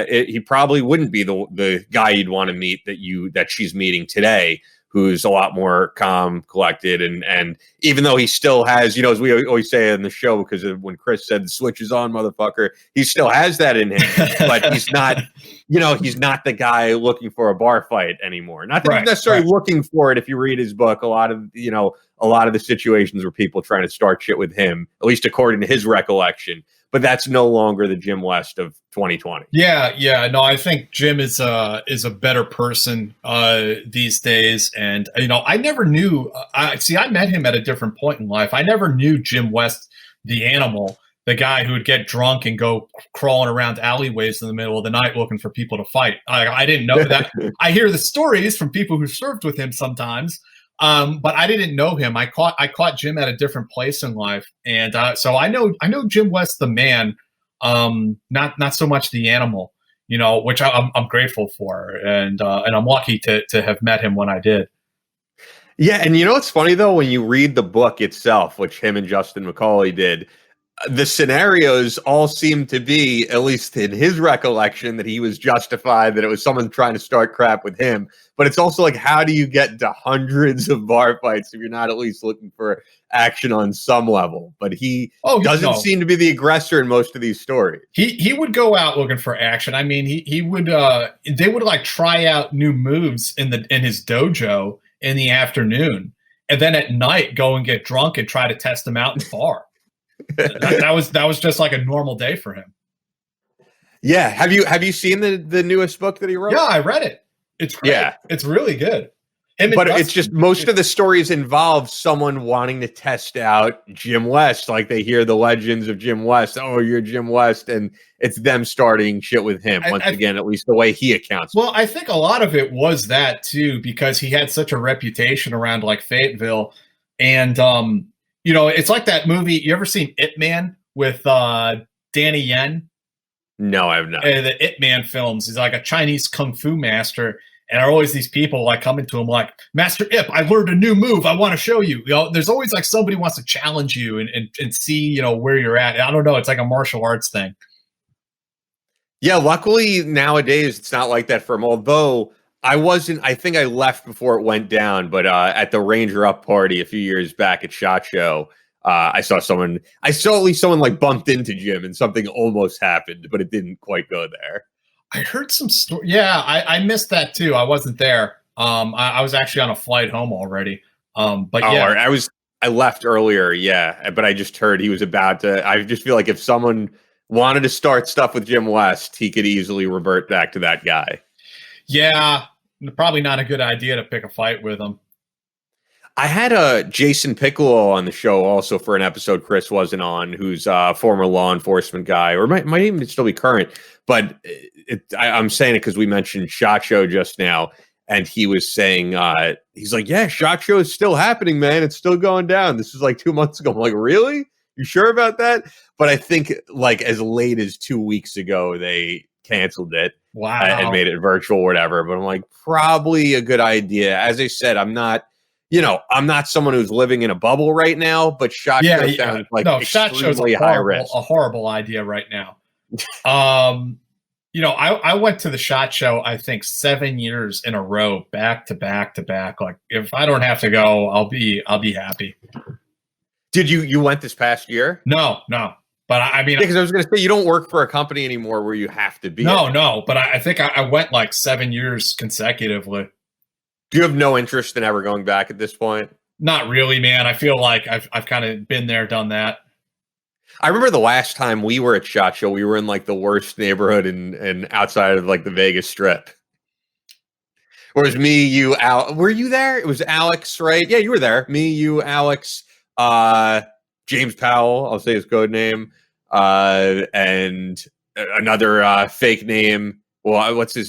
Speaker 1: He probably wouldn't be the guy you'd want to meet that she's meeting today, who's a lot more calm, collected, and even though he still has, as we always say in the show, because of when Chris said the switch is on, motherfucker, he still has that in him, but he's not, he's not the guy looking for a bar fight anymore. Not that he's necessarily looking for it. If you read his book, a lot of the situations were people trying to start shit with him, at least according to his recollection. But that's no longer the Jim West of 2020.
Speaker 5: Yeah. No, I think Jim is a better person these days. And, I never knew, I met him at a different point in life. I never knew Jim West, the animal, the guy who would get drunk and go crawling around alleyways in the middle of the night looking for people to fight. I didn't know that. I hear the stories from people who served with him sometimes. But I didn't know him. I caught Jim at a different place in life, and so I know Jim West, the man, not so much the animal, which I'm grateful for, and I'm lucky to have met him when I did.
Speaker 1: Yeah, and it's funny though, when you read the book itself, which him and Justin McCauley did, the scenarios all seem to be, at least in his recollection, that he was justified, that it was someone trying to start crap with him. But it's also like, how do you get to hundreds of bar fights if you're not at least looking for action on some level? But he doesn't seem to be the aggressor in most of these stories.
Speaker 5: He would go out looking for action. I mean, he would they would like try out new moves in his dojo in the afternoon, and then at night go and get drunk and try to test them out in the bar. that was just like a normal day for him.
Speaker 1: Yeah. Have you seen the newest book that he wrote?
Speaker 5: Yeah, I read it. It's great. Yeah. It's really good.
Speaker 1: But it's just most of the stories involve someone wanting to test out Jim West. Like, they hear the legends of Jim West. Oh, you're Jim West. And it's them starting shit with him. Once again, at least the way he accounts.
Speaker 5: Well, I think a lot of it was that too, because he had such a reputation around like Fayetteville. And, it's like that movie. You ever seen Ip Man with Danny Yen?
Speaker 1: No, I have not.
Speaker 5: The Ip Man films. He's like a Chinese kung fu master. And are always these people like coming to him like, Master Ip, I learned a new move. I want to show you. There's always like somebody wants to challenge you and see, where you're at. I don't know. It's like a martial arts thing.
Speaker 1: Yeah, luckily nowadays it's not like that for him. Although I think I left before it went down, but at the Ranger Up party a few years back at SHOT Show, I saw at least someone like bumped into Jim and something almost happened, but it didn't quite go there.
Speaker 5: I heard some story. Yeah, I missed that too. I wasn't there. I was actually on a flight home already. But yeah,
Speaker 1: I left earlier. Yeah, but I just heard he was about to. I just feel like if someone wanted to start stuff with Jim West, he could easily revert back to that guy.
Speaker 5: Yeah, probably not a good idea to pick a fight with him.
Speaker 1: I had Jason Piccolo on the show also for an episode Chris wasn't on, who's a former law enforcement guy, or might even still be current. But I'm saying it because we mentioned SHOT Show just now, and he was saying, he's like, yeah, SHOT Show is still happening, man. It's still going down. This is like 2 months ago. I'm like, really? You sure about that? But I think like as late as 2 weeks ago, they canceled it.
Speaker 5: Wow.
Speaker 1: And made it virtual or whatever. But I'm like, probably a good idea. As I said, I'm not someone who's living in a bubble right now, but SHOT Show sounds like
Speaker 5: SHOT Show's
Speaker 1: high risk.
Speaker 5: A horrible idea right now. I went to the SHOT Show, I think 7 years in a row, back to back to back. Like, if I don't have to go, I'll be happy.
Speaker 1: Did you went this past year?
Speaker 5: No. But I mean,
Speaker 1: because I was going to say, you don't work for a company anymore where you have to be.
Speaker 5: No. But I think I went like 7 years consecutively.
Speaker 1: Do you have no interest in ever going back at this point?
Speaker 5: Not really, man. I feel like I've kind of been there, done that.
Speaker 1: I remember the last time we were at SHOT Show, we were in like the worst neighborhood and outside of like the Vegas Strip. Where it was me, you, Al. Were you there? It was Alex, right? Yeah, you were there. Me, you, Alex, James Powell. I'll say his code name, and another fake name. Well, what's his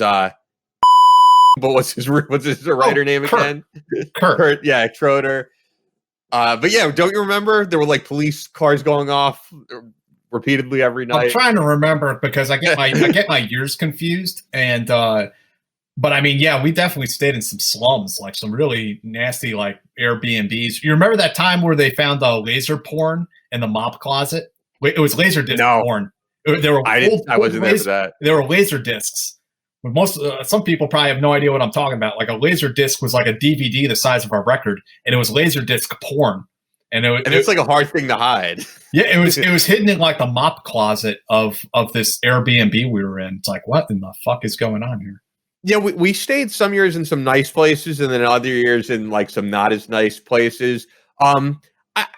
Speaker 1: but what's his writer name
Speaker 5: Kurt.
Speaker 1: again?
Speaker 5: Kurt.
Speaker 1: Yeah, Schroeder. But yeah, don't you remember there were like police cars going off repeatedly every night?
Speaker 5: I'm trying to remember because I get my years confused. And but I mean, yeah, we definitely stayed in some slums, like some really nasty like Airbnbs. You remember that time where they found laser porn in the mop closet? It was laser disc porn. There were
Speaker 1: I wasn't there for that.
Speaker 5: There were laser discs. Some people probably have no idea what I'm talking about. Like a laser disc was like a DVD the size of a record, and it was laser disc porn. And
Speaker 1: it's like a hard thing to hide.
Speaker 5: Yeah, it was hidden in like the mop closet of this Airbnb we were in. It's like, what in the fuck is going on here?
Speaker 1: Yeah, we stayed some years in some nice places, and then other years in like some not as nice places.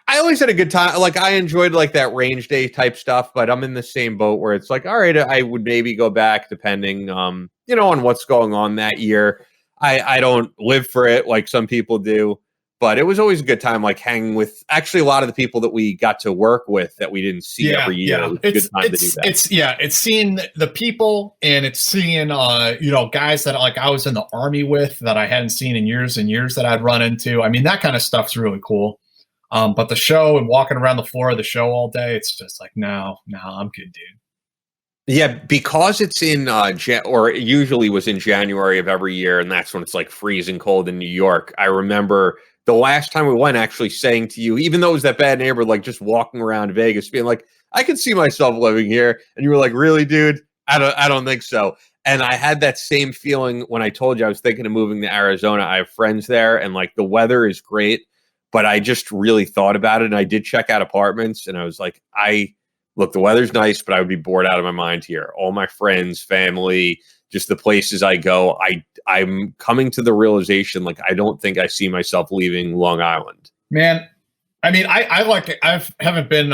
Speaker 1: I always had a good time. Like, I enjoyed like that range day type stuff, but I'm in the same boat where it's like, all right, I would maybe go back depending, on what's going on that year. I don't live for it like some people do, but it was always a good time, like hanging with actually a lot of the people that we got to work with that we didn't see every year.
Speaker 5: Yeah.
Speaker 1: It was a good time to do that.
Speaker 5: It's seeing the people, and it's seeing, guys that like I was in the Army with that I hadn't seen in years and years that I'd run into. I mean, that kind of stuff's really cool. But the show and walking around the floor of the show all day, it's just like, no, I'm good, dude.
Speaker 1: Yeah, because it's in or it usually was in January of every year, and that's when it's like freezing cold in New York. I remember the last time we went actually saying to you, even though it was that bad neighborhood, like just walking around Vegas, being like, I could see myself living here. And you were like, really, dude? I don't think so. And I had that same feeling when I told you I was thinking of moving to Arizona. I have friends there, and like the weather is great. But I just really thought about it, and I did check out apartments, and I was like, look, the weather's nice, but I would be bored out of my mind here. All my friends, family, just the places I go, I'm coming to the realization, like, I don't think I see myself leaving Long Island.
Speaker 5: Man, I mean, I like it. I haven't been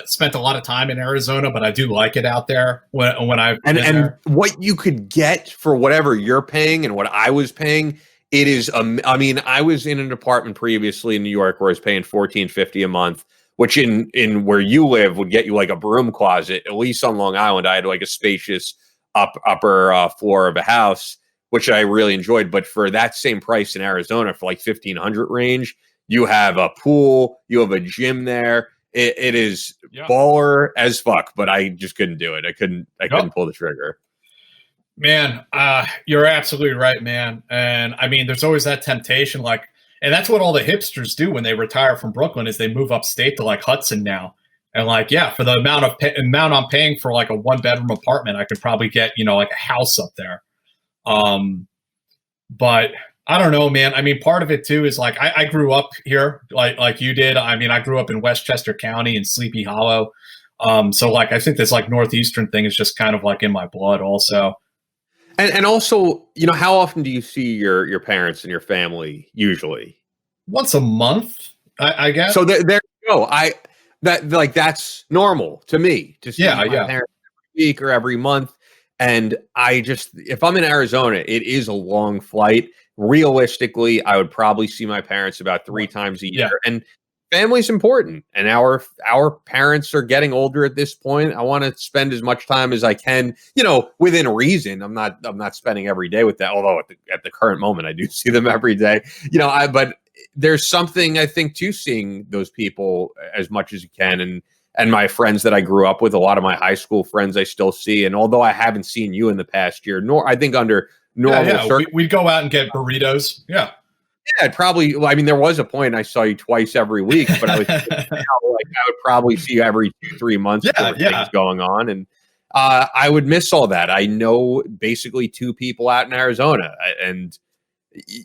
Speaker 5: spent a lot of time in Arizona, but I do like it out there when I've been there.
Speaker 1: What you could get for whatever you're paying and what I was paying, it is, I mean, I was in an apartment previously in New York where I was paying $14.50 a month, which in where you live would get you like a broom closet. At least on Long Island, I had like a spacious upper floor of a house, which I really enjoyed. But for that same price in Arizona, for like $1,500 range, you have a pool, you have a gym there. It is baller as fuck, but I just couldn't do it. I couldn't pull the trigger.
Speaker 5: Man, you're absolutely right, man. And I mean, there's always that temptation, like, and that's what all the hipsters do when they retire from Brooklyn is they move upstate to like Hudson now. And like, yeah, for the amount I'm paying for like a 1-bedroom apartment, I could probably get, like a house up there. But I don't know, man. I mean, part of it too is like, I grew up here like you did. I mean, I grew up in Westchester County in Sleepy Hollow. So like, I think this like Northeastern thing is just kind of like in my blood also.
Speaker 1: And also, how often do you see your parents and your family usually?
Speaker 5: Once a month, I guess.
Speaker 1: So there you go. That's normal to me to see my parents every week or every month. And if I'm in Arizona, it is a long flight. Realistically, I would probably see my parents about 3 times a year. Yeah. And family's important, and our parents are getting older at this point. I want to spend as much time as I can, within reason. I'm not spending every day with that. Although at the current moment, I do see them every day. But there's something I think to seeing those people as much as you can, and my friends that I grew up with, a lot of my high school friends I still see. And although I haven't seen you in the past year, nor I think under normal,
Speaker 5: we'd go out and get burritos. Yeah.
Speaker 1: Yeah, probably. Well, I mean, there was a point I saw you twice every week, but I was I would probably see you every 2-3 months. Things going on, and I would miss all that. I know basically 2 people out in Arizona, and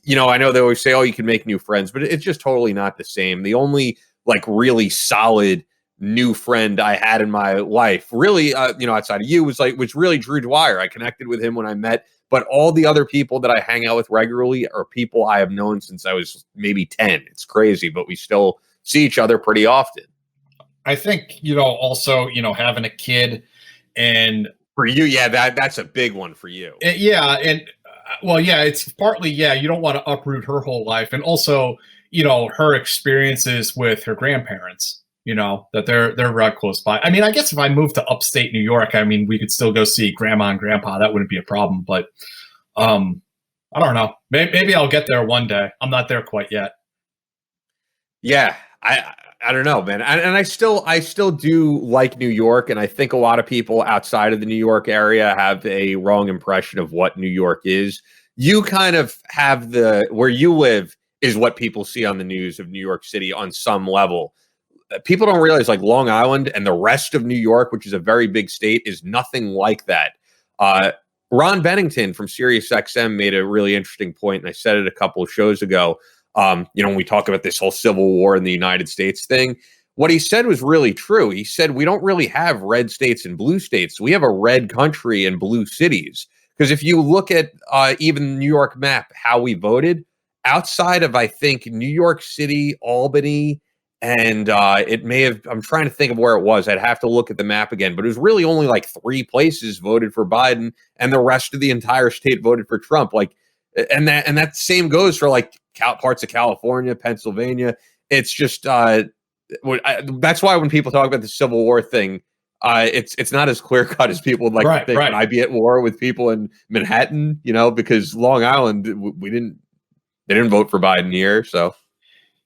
Speaker 1: I know they always say, "Oh, you can make new friends," but it's just totally not the same. The only like really solid new friend I had in my life, really, outside of you, was really Drew Dwyer. I connected with him when I met, but all the other people that I hang out with regularly are people I have known since I was maybe 10. It's crazy, but we still see each other pretty often.
Speaker 5: I think, also, having a kid and
Speaker 1: For you, yeah, that's a big one for you.
Speaker 5: yeah. And well, yeah, it's partly, yeah, you don't want to uproot her whole life. And also, her experiences with her grandparents, that they're right close by. I mean, I guess if I moved to upstate New York, I mean, we could still go see grandma and grandpa. That wouldn't be a problem. But I don't know. Maybe I'll get there one day. I'm not there quite yet.
Speaker 1: Yeah, I don't know, man. And I still do like New York, and I think a lot of people outside of the New York area have a wrong impression of what New York is. You kind of have where you live is what people see on the news of New York City on some level. People don't realize like Long Island and the rest of New York, which is a very big state, is nothing like that. Ron Bennington from SiriusXM made a really interesting point, and I said it a couple of shows ago. When we talk about this whole Civil War in the United States thing, what he said was really true. He said, we don't really have red states and blue states. We have a red country and blue cities. Because if you look at even the New York map, how we voted, outside of, I think, New York City, Albany, and it may have, I'm trying to think of where it was. I'd have to look at the map again, but it was really only like 3 places voted for Biden, and the rest of the entire state voted for Trump. Like, and that same goes for like parts of California, Pennsylvania. It's just that's why when people talk about the Civil War thing, it's not as clear cut as people would like to think.
Speaker 5: Right.
Speaker 1: I'd be at war with people in Manhattan, because Long Island, they didn't vote for Biden here, so.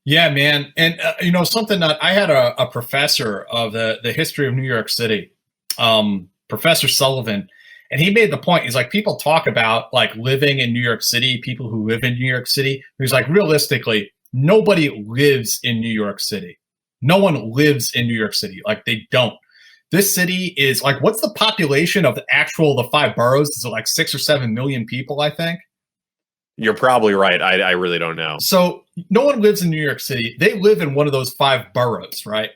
Speaker 5: Yeah, man. And, something that I had a professor of the history of New York City, Professor Sullivan, and he made the point. He's like, people talk about like living in New York City, people who live in New York City. He's like, realistically, nobody lives in New York City. No one lives in New York City. Like they don't. This city is like, what's the population of the 5 boroughs? Is it like 6 or 7 million people, I think?
Speaker 1: You're probably right. I really don't know.
Speaker 5: So no one lives in New York City. They live in one of those 5 boroughs, right?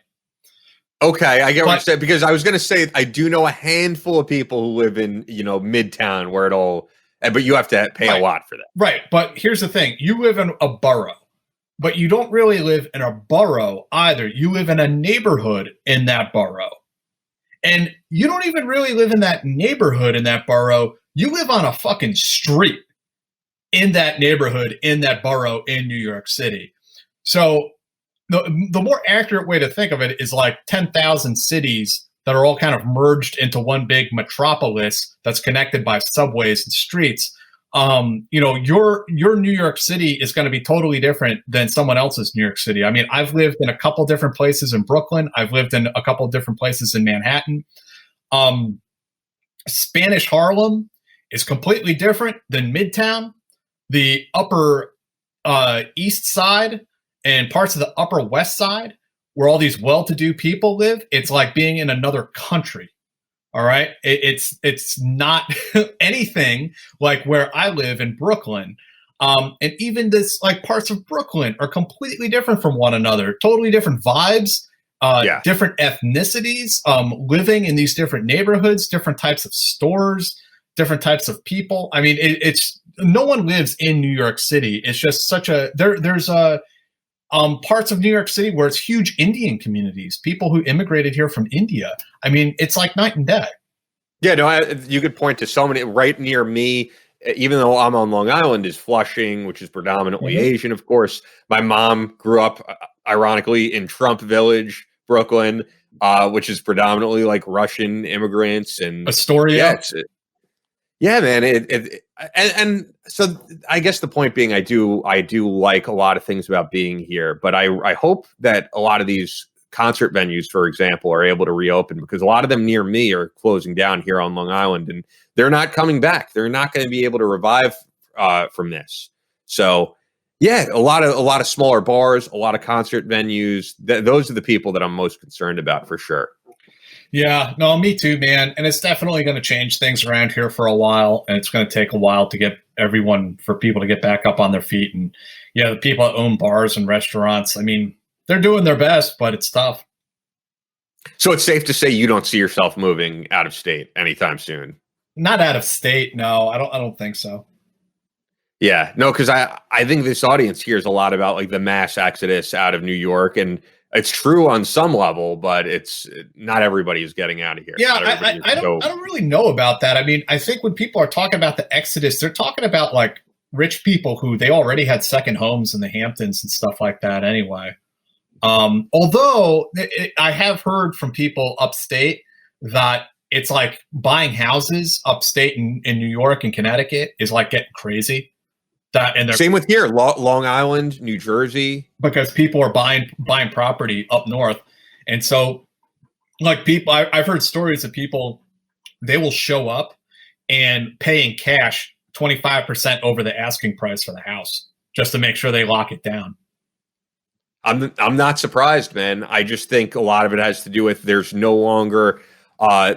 Speaker 1: Okay, I get what you're saying, because I was going to say I do know a handful of people who live in, Midtown where it all, but you have to pay a lot for that.
Speaker 5: Right, but here's the thing. You live in a borough, but you don't really live in a borough either. You live in a neighborhood in that borough. And you don't even really live in that neighborhood in that borough. You live on a fucking street in that neighborhood, in that borough in New York City. So the more accurate way to think of it is like 10,000 cities that are all kind of merged into one big metropolis that's connected by subways and streets. Your New York City is going to be totally different than someone else's New York City. I mean, I've lived in a couple different places in Brooklyn. I've lived in a couple different places in Manhattan. Spanish Harlem is completely different than Midtown. The Upper East Side and parts of the Upper West Side, where all these well-to-do people live, it's like being in another country. All right, it's not anything like where I live in Brooklyn, and even this like parts of Brooklyn are completely different from one another. Totally different vibes, different ethnicities, living in these different neighborhoods, different types of stores, different types of people. I mean, it's no one lives in New York City. It's just such a there's a parts of New York City where it's huge Indian communities, people who immigrated here from India. I mean, it's like night and day.
Speaker 1: Yeah, no, you could point to so many right near me, even though I'm on Long Island, is Flushing, which is predominantly Asian, of course. My mom grew up, ironically, in Trump Village, Brooklyn, which is predominantly like Russian immigrants and
Speaker 5: Astoria.
Speaker 1: Yeah, man. And so I guess the point being, I do like a lot of things about being here, but I hope that a lot of these concert venues, for example, are able to reopen, because a lot of them near me are closing down here on Long Island, and they're not coming back. They're not going to be able to revive from this. So yeah, a lot of smaller bars, a lot of concert venues. Those are the people that I'm most concerned about, for sure.
Speaker 5: Yeah, no, me too, man. And it's definitely going to change things around here for a while. And it's going to take a while to get for people to get back up on their feet. And yeah, the people that own bars and restaurants, I mean, they're doing their best, but it's tough.
Speaker 1: So it's safe to say you don't see yourself moving out of state anytime soon.
Speaker 5: Not out of state. No, I don't think so.
Speaker 1: Yeah, no, because I think this audience hears a lot about like the mass exodus out of New York, and it's true on some level, but it's not everybody is getting out of here.
Speaker 5: Yeah, I don't really know about that. I mean, I think when people are talking about the exodus, they're talking about like rich people who they already had second homes in the Hamptons and stuff like that anyway. Although I have heard from people upstate that it's like buying houses upstate in New York and Connecticut is like getting crazy.
Speaker 1: Same with here, Long Island, New Jersey,
Speaker 5: because people are buying property up north, and so like people, I've heard stories of people, they will show up and pay in cash 25% over the asking price for the house just to make sure they lock it down.
Speaker 1: I'm not surprised, man. I just think a lot of it has to do with there's no longer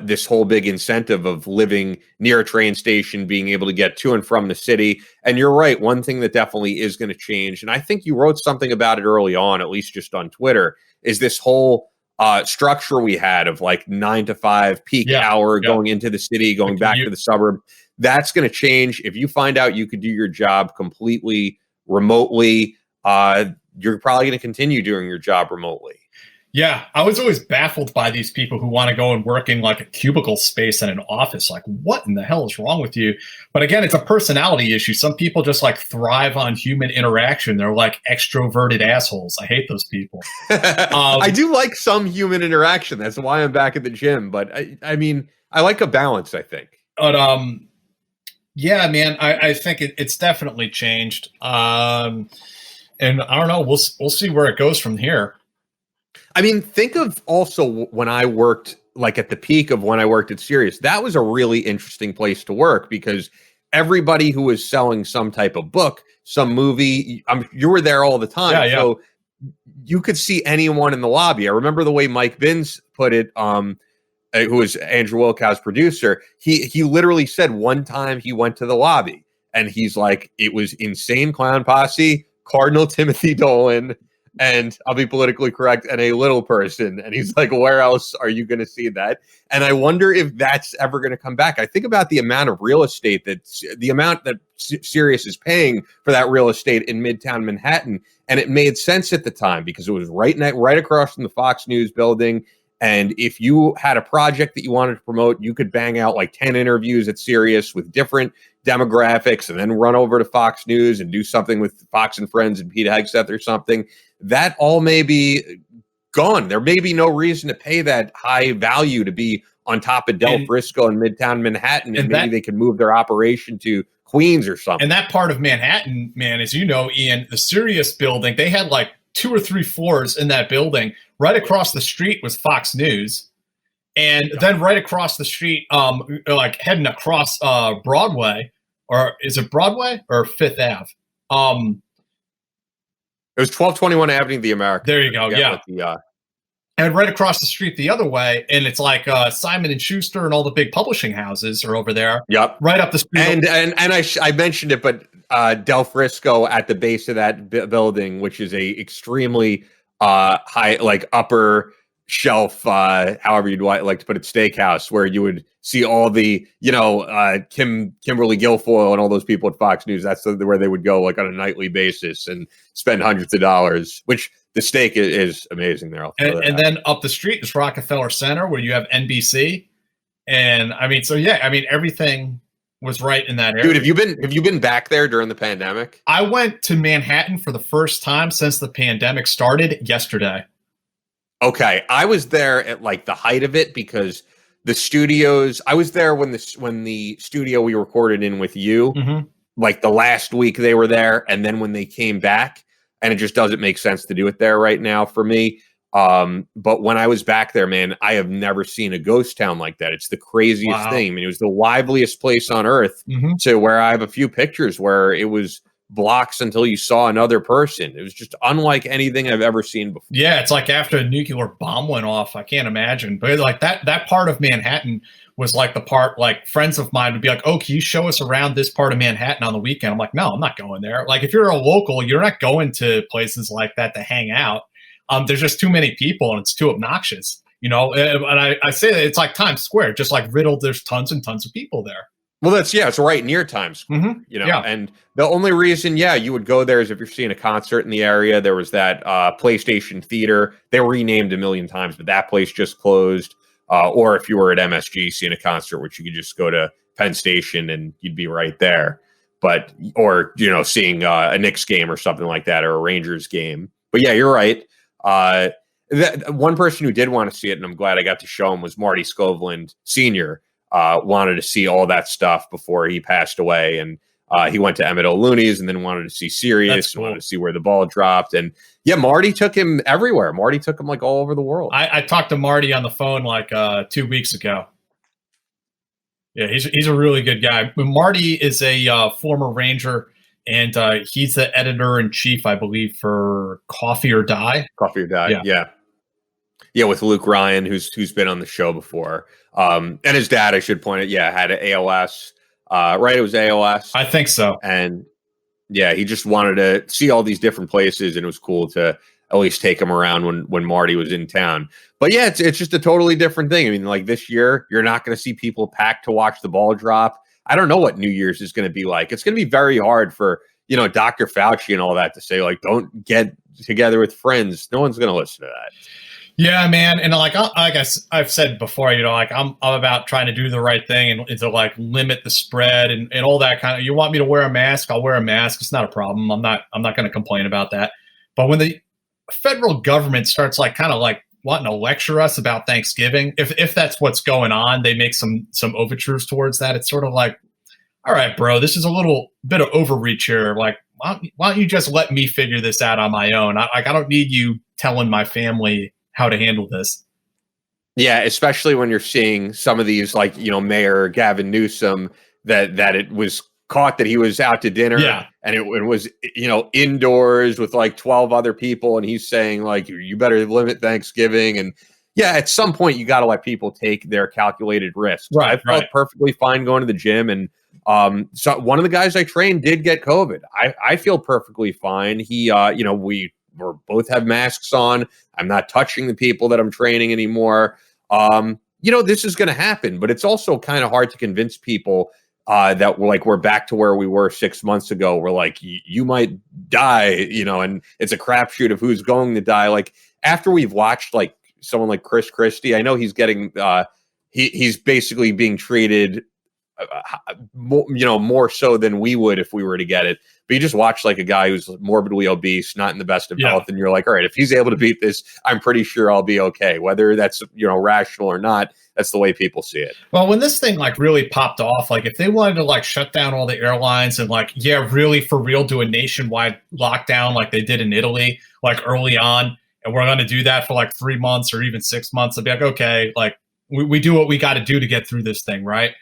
Speaker 1: this whole big incentive of living near a train station, being able to get to and from the city. And you're right. One thing that definitely is going to change, and I think you wrote something about it early on, at least just on Twitter, is this whole structure we had of like 9 to 5 peak hour going into the city, going back to the suburb. That's going to change. If you find out you could do your job completely remotely, you're probably going to continue doing your job remotely.
Speaker 5: Yeah, I was always baffled by these people who want to go and work in like a cubicle space in an office. Like, what in the hell is wrong with you? But again, it's a personality issue. Some people just like thrive on human interaction. They're like extroverted assholes. I hate those people.
Speaker 1: I do like some human interaction. That's why I'm back at the gym. But I mean, I like a balance, I think.
Speaker 5: But yeah, man, I think it's definitely changed. And I don't know. We'll see where it goes from here.
Speaker 1: I mean, think of also when I worked, like at the peak of when I worked at Sirius, that was a really interesting place to work because everybody who was selling some type of book, some movie, you were there all the time.
Speaker 5: Yeah.
Speaker 1: So you could see anyone in the lobby. I remember the way Mike Binns put it, who was Andrew Wilkow's producer. He literally said one time he went to the lobby and he's like, it was Insane Clown Posse, Cardinal Timothy Dolan, and I'll be politically correct, and a little person. And he's like, where else are you going to see that? And I wonder if that's ever going to come back. I think about the amount of real estate the amount that Sirius is paying for that real estate in Midtown Manhattan. And it made sense at the time because it was right across from the Fox News building. And if you had a project that you wanted to promote, you could bang out like 10 interviews at Sirius with different demographics and then run over to Fox News and do something with Fox and Friends and Pete Hegseth or something. That all may be gone. There may be no reason to pay that high value to be on top of Del Frisco and Midtown Manhattan, and maybe they can move their operation to Queens or something.
Speaker 5: And that part of Manhattan, man, as you know, Ian, the Sirius building, they had like 2 or 3 floors in that building. Right across the street was Fox News. And then right across the street, like heading across Broadway, or is it Broadway or Fifth Ave?
Speaker 1: It was 1221 Avenue of the Americas.
Speaker 5: There you go. Yeah. And right across the street the other way, and it's like Simon and Schuster and all the big publishing houses are over there.
Speaker 1: Yep.
Speaker 5: Right up the street.
Speaker 1: And I mentioned it, but Del Frisco at the base of that building, which is a extremely high, like upper shelf, however you'd like to put it, steakhouse, where you would see all the, Kimberly Guilfoyle and all those people at Fox News. That's where they would go like on a nightly basis and spend hundreds of dollars, which the steak is amazing there.
Speaker 5: And then up the street is Rockefeller Center, where you have NBC. And I mean, so yeah, I mean, everything was right in that area.
Speaker 1: Dude, have you been back there during the pandemic?
Speaker 5: I went to Manhattan for the first time since the pandemic started yesterday.
Speaker 1: Okay, I was there at like the height of it because the studios. I was there when the studio we recorded in with you, like the last week they were there, and then when they came back, and it just doesn't make sense to do it there right now for me. But when I was back there, man, I have never seen a ghost town like that. It's the craziest thing. I mean, it was the liveliest place on earth. To where I have a few pictures where it was blocks until you saw another person. It was just unlike anything I've ever seen before.
Speaker 5: Yeah, it's like after a nuclear bomb went off. I can't imagine. But like that part of Manhattan was like the part, like friends of mine would be like, oh, can you show us around this part of Manhattan on the weekend? I'm like, no, I'm not going there. Like if you're a local, you're not going to places like that to hang out. There's just too many people and it's too obnoxious, And I say that it's like Times Square, just like riddled. There's tons and tons of people there.
Speaker 1: Well, it's right near Times Square,
Speaker 5: Mm-hmm.
Speaker 1: And the only reason, you would go there is if you're seeing a concert in the area. There was that PlayStation Theater. They were renamed a million times, but that place just closed. Or if you were at MSG seeing a concert, which you could just go to Penn Station and you'd be right there. But, or, seeing a Knicks game or something like that, or a Rangers game. But yeah, you're right. That one person who did want to see it, and I'm glad I got to show him, was Marty Scoveland Sr., wanted to see all that stuff before he passed away. And he went to Emmett O'Looney's and then wanted to see Sirius,
Speaker 5: cool.
Speaker 1: Wanted to see where the ball dropped. And yeah, Marty took him everywhere. Marty took him like all over the world.
Speaker 5: I talked to Marty on the phone like 2 weeks ago. Yeah, he's a really good guy. Marty is a former Ranger, and he's the editor-in-chief, I believe, for Coffee or Die.
Speaker 1: Coffee or Die, yeah, with Luke Ryan, who's been on the show before. And his dad, I should point out, had an ALS. Right, it was ALS.
Speaker 5: I think so.
Speaker 1: And yeah, he just wanted to see all these different places, and it was cool to at least take him around when Marty was in town. But yeah, it's just a totally different thing. I mean, like this year, you're not going to see people packed to watch the ball drop. I don't know what New Year's is going to be like. It's going to be very hard for, Dr. Fauci and all that to say, like, don't get together with friends. No one's going to listen to that.
Speaker 5: Yeah, man. And like I've said before, I'm about trying to do the right thing and to like limit the spread and all that kind of. You want me to wear a mask? I'll wear a mask. It's not a problem. I'm not going to complain about that. But when the federal government starts like kind of like wanting to lecture us about Thanksgiving, if that's what's going on, they make some overtures towards that. It's sort of like, all right, bro, this is a little bit of overreach here. Like, why don't you just let me figure this out on my own? I don't need you telling my family how to handle this.
Speaker 1: Yeah, especially when you're seeing some of these, like, Mayor Gavin Newsom, that it was caught that he was out to dinner, and it was, indoors with like 12 other people, and he's saying like, you better limit Thanksgiving. And yeah, at some point you got to let people take their calculated risks.
Speaker 5: Right,
Speaker 1: I felt perfectly fine going to the gym, and so one of the guys I trained did get COVID. I feel perfectly fine. He, we both have masks on. I'm not touching the people that I'm training anymore. This is going to happen, but it's also kind of hard to convince people that we're back to where we were 6 months ago. We're like, you might die, and it's a crapshoot of who's going to die. Like after we've watched like someone like Chris Christie, I know he's getting, he's basically being treated, more so than we would if we were to get it. But you just watch like a guy who's morbidly obese, not in the best of health, and you're like, all right, if he's able to beat this, I'm pretty sure I'll be okay. Whether that's rational or not, that's the way people see it.
Speaker 5: Well, when this thing like really popped off, like if they wanted to like shut down all the airlines and like, really for real do a nationwide lockdown like they did in Italy, like early on, and we're going to do that for like 3 months or even 6 months, I'd be like, okay, like we do what we got to do to get through this thing, right?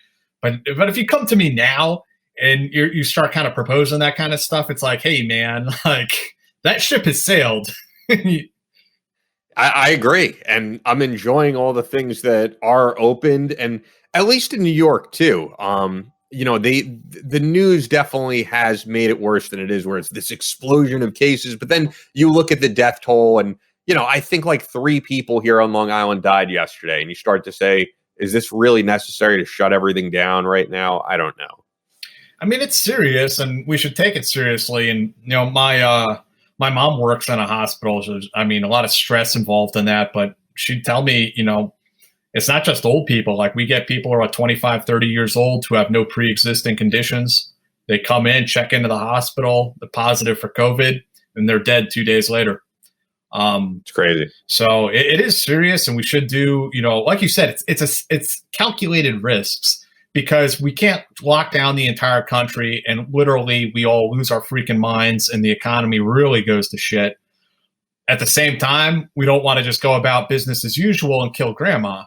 Speaker 5: But if you come to me now and you start kind of proposing that kind of stuff, it's like, hey, man, like that ship has sailed.
Speaker 1: I agree. And I'm enjoying all the things that are opened, and at least in New York too. The news definitely has made it worse than it is, where it's this explosion of cases. But then you look at the death toll, and I think like 3 people here on Long Island died yesterday, and you start to say, is this really necessary to shut everything down right now? I don't know.
Speaker 5: I mean, it's serious, and we should take it seriously. And my mom works in a hospital, so a lot of stress involved in that. But she'd tell me, it's not just old people. Like we get people who are 25, 30 years old who have no pre-existing conditions. They come in, check into the hospital, they're positive for COVID, and they're dead 2 days later.
Speaker 1: It's crazy.
Speaker 5: So it is serious, and we should do, like you said, it's calculated risks, because we can't lock down the entire country and literally we all lose our freaking minds and the economy really goes to shit. At the same time, we don't want to just go about business as usual and kill grandma.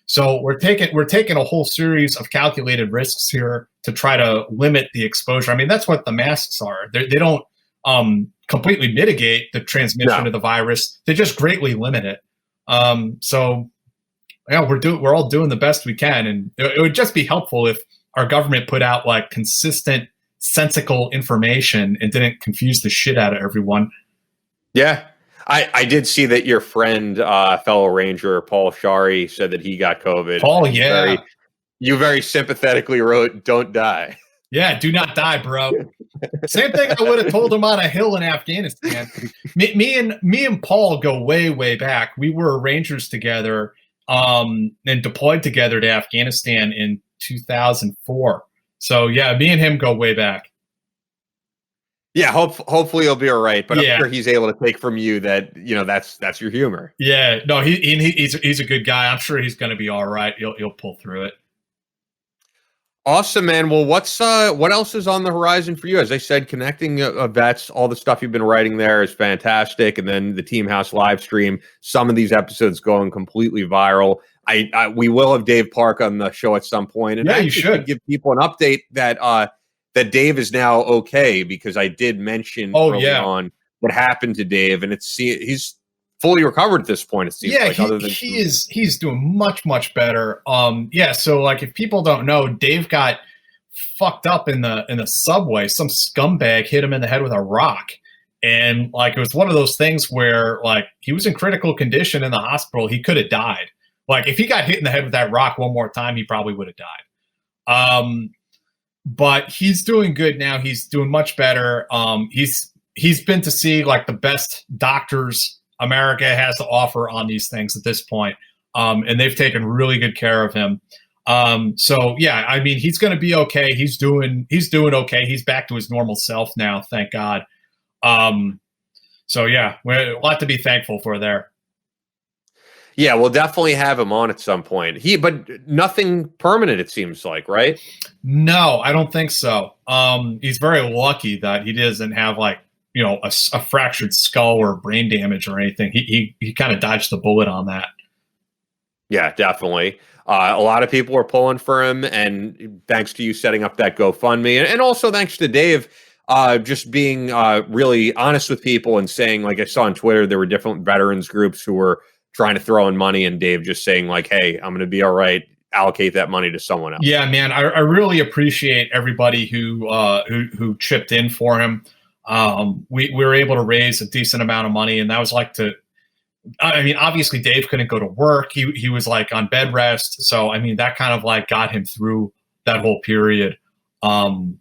Speaker 5: So we're taking a whole series of calculated risks here to try to limit the exposure. I mean, that's what the masks are. They don't completely mitigate the transmission of the virus. They just greatly limit it. So yeah, we're all doing the best we can, and it would just be helpful if our government put out like consistent, sensical information and didn't confuse the shit out of everyone.
Speaker 1: Yeah. I did see that your friend, fellow Ranger, Paul Shari, said that he got COVID.
Speaker 5: Paul, yeah.
Speaker 1: You very sympathetically wrote, "Don't die."
Speaker 5: Yeah, do not die, bro. Same thing I would have told him on a hill in Afghanistan. Me and Paul go way, way back. We were Rangers together and deployed together to Afghanistan in 2004. So, yeah, me and him go way back.
Speaker 1: Yeah, hopefully he'll be all right. But I'm sure he's able to take from you that, that's your humor.
Speaker 5: Yeah, no, he's a good guy. I'm sure he's going to be all right. He'll pull through it.
Speaker 1: Awesome, man. Well, what else is on the horizon for you? As I said, connecting vets, all the stuff you've been writing there is fantastic. And then the Team House live stream, some of these episodes going completely viral. We will have Dave Park on the show at some point. And
Speaker 5: you should
Speaker 1: give people an update that Dave is now okay, because I did mention early on what happened to Dave, and he's fully recovered at this point. It seems
Speaker 5: he's doing much, much better. So like if people don't know, Dave got fucked up in the subway. Some scumbag hit him in the head with a rock. And like it was one of those things where like he was in critical condition in the hospital. He could have died. Like if he got hit in the head with that rock one more time, he probably would have died. But he's doing good now. He's doing much better. He's been to see like the best doctors America has to offer on these things at this point. And they've taken really good care of him. So yeah, I mean, he's going to be okay. He's doing okay. He's back to his normal self now. Thank God. So yeah, we're a lot to be thankful for there.
Speaker 1: Yeah, we'll definitely have him on at some point. But nothing permanent, it seems like, right?
Speaker 5: No, I don't think so. He's very lucky that he doesn't have like, a fractured skull or brain damage or anything. He kind of dodged the bullet on that.
Speaker 1: Yeah, definitely. A lot of people are pulling for him, and thanks to you setting up that GoFundMe, and also thanks to Dave just being really honest with people and saying, like I saw on Twitter, there were different veterans groups who were trying to throw in money, and Dave just saying like, "Hey, I'm going to be all right. Allocate that money to someone else." Yeah,
Speaker 5: man, I really appreciate everybody who chipped in for him. We were able to raise a decent amount of money, and that was like obviously Dave couldn't go to work. He was like on bed rest. So, I mean, that kind of like got him through that whole period. So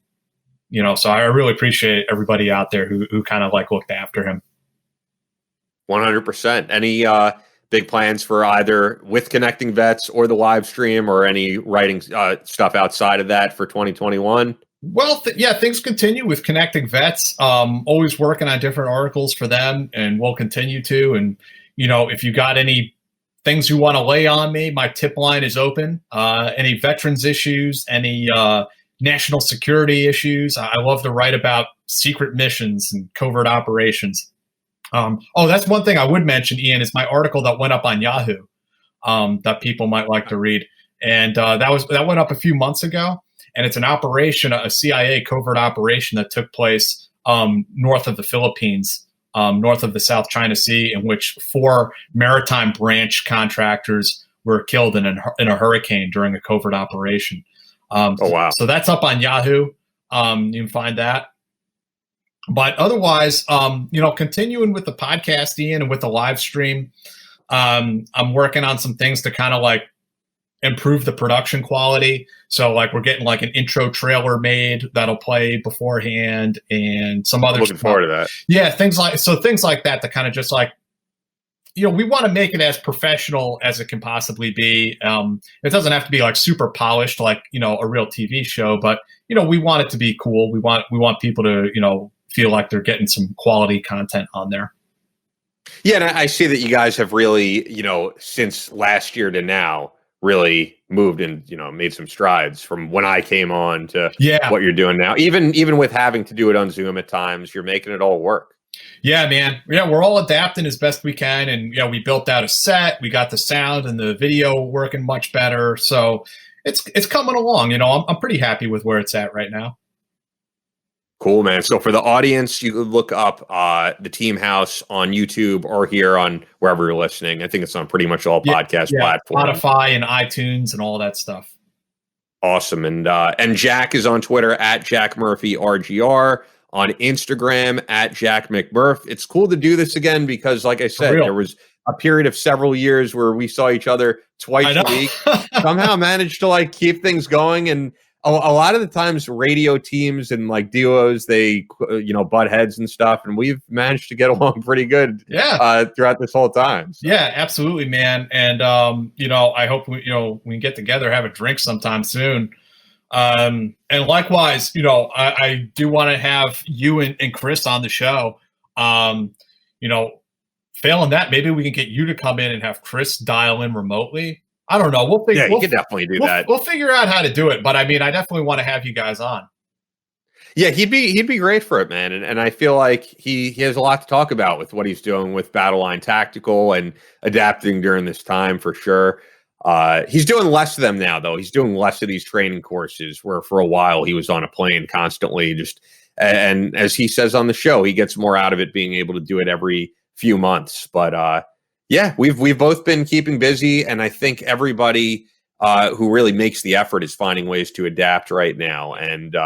Speaker 5: I really appreciate everybody out there who kind of like looked after him.
Speaker 1: 100%. Any big plans for either with Connecting Vets or the live stream, or any writing stuff outside of that for 2021?
Speaker 5: Well, things continue with Connecting Vets. Always working on different articles for them, and we'll continue to. And, if you got any things you want to lay on me, my tip line is open. Any veterans issues, any national security issues. I love to write about secret missions and covert operations. That's one thing I would mention, Ian, is my article that went up on Yahoo that people might like to read. And that went up a few months ago. And it's an operation, a CIA covert operation that took place north of the Philippines, north of the South China Sea, in which 4 maritime branch contractors were killed in a hurricane during a covert operation.
Speaker 1: Oh, wow.
Speaker 5: So that's up on Yahoo. You can find that. But otherwise, continuing with the podcast, Ian, and with the live stream, I'm working on some things to kind of like improve the production quality. So like we're getting like an intro trailer made that'll play beforehand, and some other
Speaker 1: looking forward to that.
Speaker 5: Yeah, things like that to kind of just like, we want to make it as professional as it can possibly be. It doesn't have to be like super polished like, a real TV show, but we want it to be cool. We want people to, feel like they're getting some quality content on there.
Speaker 1: Yeah, and I see that you guys have really, since last year to now, really moved and made some strides from when I came on to what you're doing now. Even with having to do it on Zoom at times, you're making it all work.
Speaker 5: Yeah, man. Yeah, we're all adapting as best we can, and yeah, we built out a set. We got the sound and the video working much better, so it's coming along. I'm pretty happy with where it's at right now.
Speaker 1: Cool, man. So for the audience, you could look up the Team House on YouTube or here on wherever you're listening. I think it's on pretty much all podcast platforms.
Speaker 5: Spotify and iTunes and all that stuff.
Speaker 1: Awesome. And Jack is on Twitter at Jack Murphy RGR, on Instagram at Jack McMurph. It's cool to do this again because, like I said, there was a period of several years where we saw each other twice a week. Somehow managed to keep things going, and a lot of the times radio teams and duos, they butt heads and stuff, and we've managed to get along pretty good throughout this whole time. So.
Speaker 5: Yeah, absolutely, man. And I hope we can get together, have a drink sometime soon. And likewise, I do want to have you and Chris on the show. Failing that, maybe we can get you to come in and have Chris dial in remotely. I don't know. You
Speaker 1: could definitely do that.
Speaker 5: We'll figure out how to do it. But I mean, I definitely want to have you guys on.
Speaker 1: Yeah, he'd be great for it, man. And I feel like he has a lot to talk about with what he's doing with Battleline Tactical and adapting during this time for sure. He's doing less of them now, though. He's doing less of these training courses where for a while he was on a plane constantly. And as he says on the show, he gets more out of it being able to do it every few months. But yeah, we've both been keeping busy, and I think everybody who really makes the effort is finding ways to adapt right now and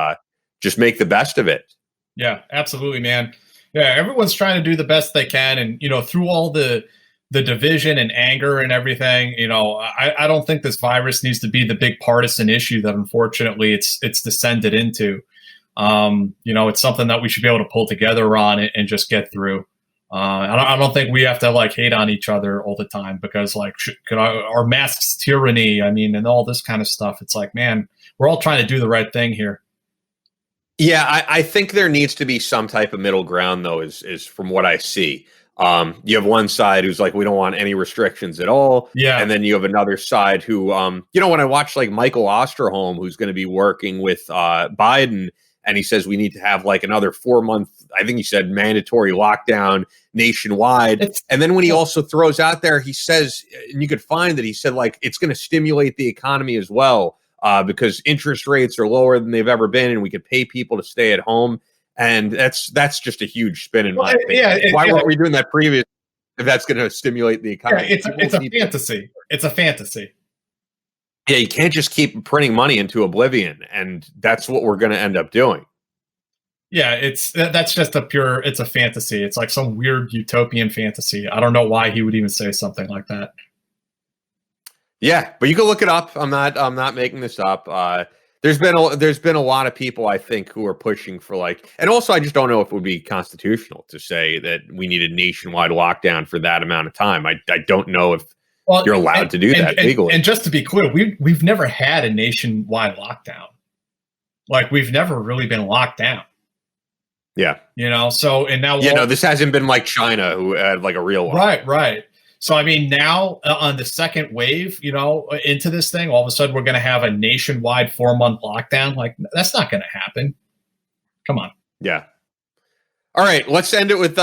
Speaker 1: just make the best of it.
Speaker 5: Yeah, absolutely, man. Yeah, everyone's trying to do the best they can, and through all the division and anger and everything, I don't think this virus needs to be the big partisan issue that unfortunately it's descended into. It's something that we should be able to pull together on and just get through. I don't think we have to hate on each other all the time because our masks tyranny, and all this kind of stuff. It's man, we're all trying to do the right thing here.
Speaker 1: Yeah, I think there needs to be some type of middle ground though, is from what I see. You have one side who's we don't want any restrictions at all.
Speaker 5: Yeah. And
Speaker 1: then you have another side who, when I watch Michael Osterholm, who's going to be working with Biden, and he says we need to have another 4 month, I think he said mandatory lockdown nationwide. And then when he also throws out there, he says, and you could find that he said it's going to stimulate the economy as well because interest rates are lower than they've ever been, and we could pay people to stay at home. And that's just a huge spin in my opinion. Why weren't we doing that previous if that's going to stimulate the economy?
Speaker 5: Yeah, it's a fantasy. It's a fantasy.
Speaker 1: Yeah, you can't just keep printing money into oblivion, and that's what we're going to end up doing.
Speaker 5: Yeah, that's just it's a fantasy. It's some weird utopian fantasy. I don't know why he would even say something like that.
Speaker 1: Yeah, but you can look it up. I'm not making this up. There's been a lot of people, I think, who are pushing for and also I just don't know if it would be constitutional to say that we need a nationwide lockdown for that amount of time. I don't know if you're allowed to do that legally.
Speaker 5: And just to be clear, we've never had a nationwide lockdown. We've never really been locked down.
Speaker 1: Yeah.
Speaker 5: So and now
Speaker 1: this hasn't been like China who had a real one.
Speaker 5: Right. So, now on the second wave, into this thing, all of a sudden we're going to have a nationwide 4 month lockdown. That's not going to happen. Come on.
Speaker 1: Yeah. All right. Let's end it with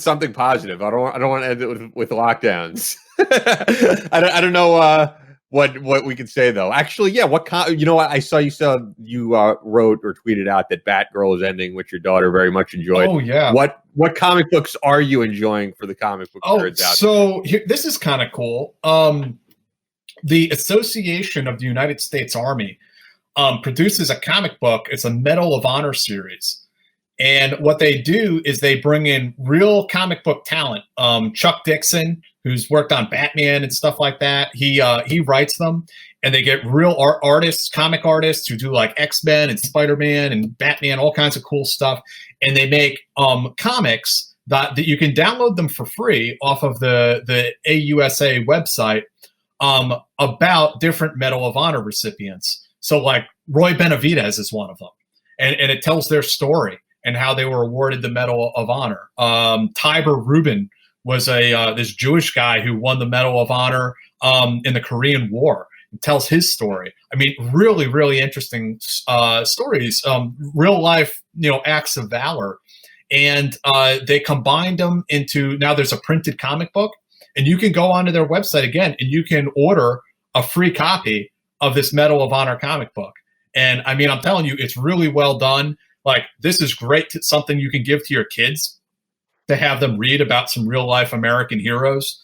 Speaker 1: something positive. I don't want to end it with lockdowns. I don't know what we could say though. Actually, yeah. What I saw you wrote or tweeted out that Batgirl is ending, which your daughter very much enjoyed.
Speaker 5: Oh yeah.
Speaker 1: What comic books are you enjoying for the comic book nerds out there?
Speaker 5: So this is kind of cool. The Association of the United States Army produces a comic book. It's a Medal of Honor series. And what they do is they bring in real comic book talent. Chuck Dixon, who's worked on Batman and stuff like that, he writes them, and they get real artists, comic artists who do X-Men and Spider-Man and Batman, all kinds of cool stuff. And they make comics that you can download them for free off of the AUSA website about different Medal of Honor recipients. So Roy Benavidez is one of them, and it tells their story and how they were awarded the Medal of Honor. Tiber Rubin was this Jewish guy who won the Medal of Honor in the Korean War. It tells his story. Really, really interesting stories, real life, acts of valor. and they combined them into, now there's a printed comic book, and you can go onto their website again, and you can order a free copy of this Medal of Honor comic book. And I mean, I'm telling you, it's really well done. Like, this is great, something you can give to your kids to have them read about some real life American heroes.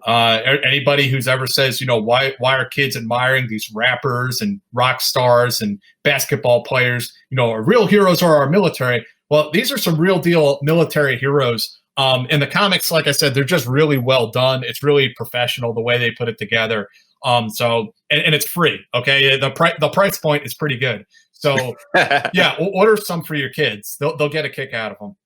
Speaker 5: Anybody who's ever says, why are kids admiring these rappers and rock stars and basketball players? Our real heroes are our military. Well, these are some real deal military heroes. In the comics, like I said, they're just really well done. It's really professional the way they put it together. So it's free. Okay, the price point is pretty good. So yeah, order some for your kids. They'll get a kick out of them.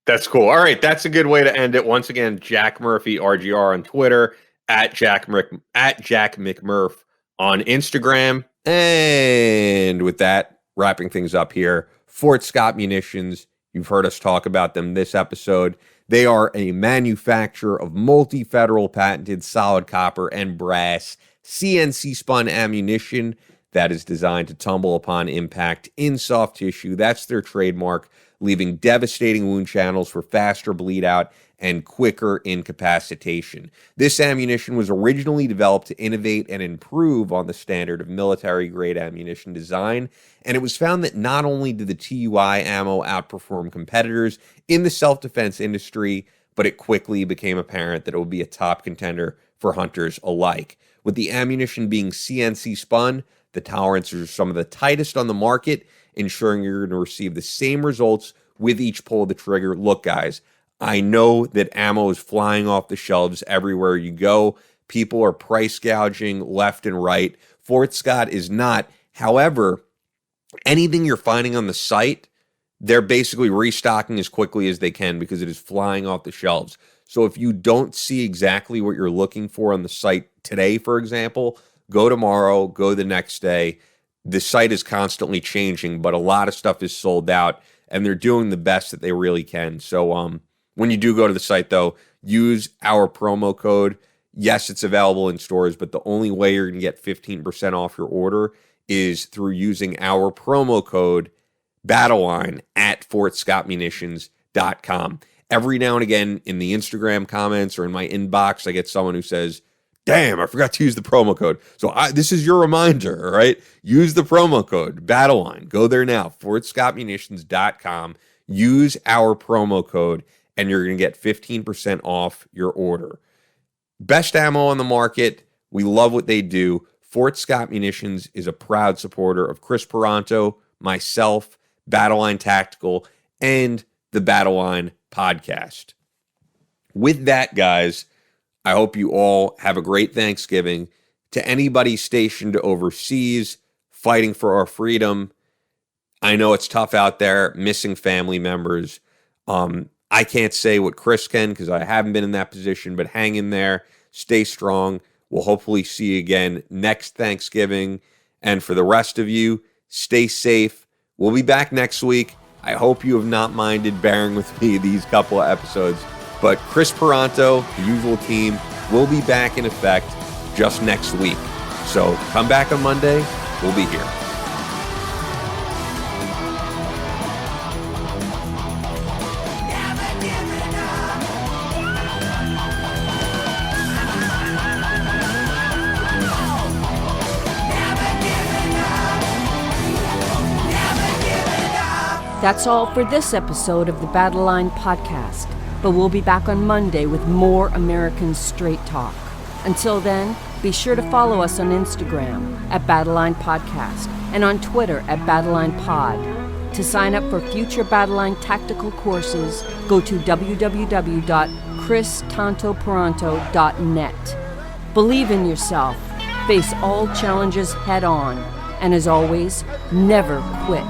Speaker 1: That's cool. All right, that's a good way to end it. Once again, Jack Murphy RGR on Twitter, at Jack McMurph on Instagram. And with that, wrapping things up here, Fort Scott Munitions. You've heard us talk about them this episode. They are a manufacturer of multi-federal patented solid copper and brass CNC spun ammunition that is designed to tumble upon impact in soft tissue. That's their trademark, leaving devastating wound channels for faster bleed out and quicker incapacitation. This ammunition was originally developed to innovate and improve on the standard of military-grade ammunition design, and it was found that not only did the TUI ammo outperform competitors in the self-defense industry, but it quickly became apparent that it would be a top contender for hunters alike. With the ammunition being CNC spun, the tolerances are some of the tightest on the market, ensuring you're going to receive the same results with each pull of the trigger. Look, guys, I know that ammo is flying off the shelves everywhere you go. People are price gouging left and right. Fort Scott is not. However, anything you're finding on the site, they're basically restocking as quickly as they can because it is flying off the shelves. So if you don't see exactly what you're looking for on the site today, for example, go tomorrow, go the next day. The site is constantly changing, but a lot of stuff is sold out, and they're doing the best that they really can. So when you do go to the site, though, use our promo code. Yes, it's available in stores, but the only way you're going to get 15% off your order is through using our promo code Battleline at FortScottMunitions.com. Every now and again in the Instagram comments or in my inbox, I get someone who says, damn, I forgot to use the promo code. So this is your reminder, all right? Use the promo code Battleline. Go there now, FortScottMunitions.com. Use our promo code, and you're going to get 15% off your order. Best ammo on the market. We love what they do. Fort Scott Munitions is a proud supporter of Chris Peranto, myself, Battleline Tactical, and the Battleline podcast. With that, guys, I hope you all have a great Thanksgiving. To anybody stationed overseas, fighting for our freedom, I know it's tough out there, missing family members. I can't say what Chris can because I haven't been in that position, but hang in there, stay strong. We'll hopefully see you again next Thanksgiving. And for the rest of you, stay safe. We'll be back next week. I hope you have not minded bearing with me these couple of episodes. But Chris Peranto, the usual team, will be back in effect just next week. So come back on Monday. We'll be here.
Speaker 2: That's all for this episode of the Battleline podcast, but we'll be back on Monday with more American straight talk. Until then, be sure to follow us on Instagram at Battleline Podcast and on Twitter at Battleline Pod. To sign up for future Battleline tactical courses, go to www.christantoperanto.net. Believe in yourself, face all challenges head on, and as always, never quit.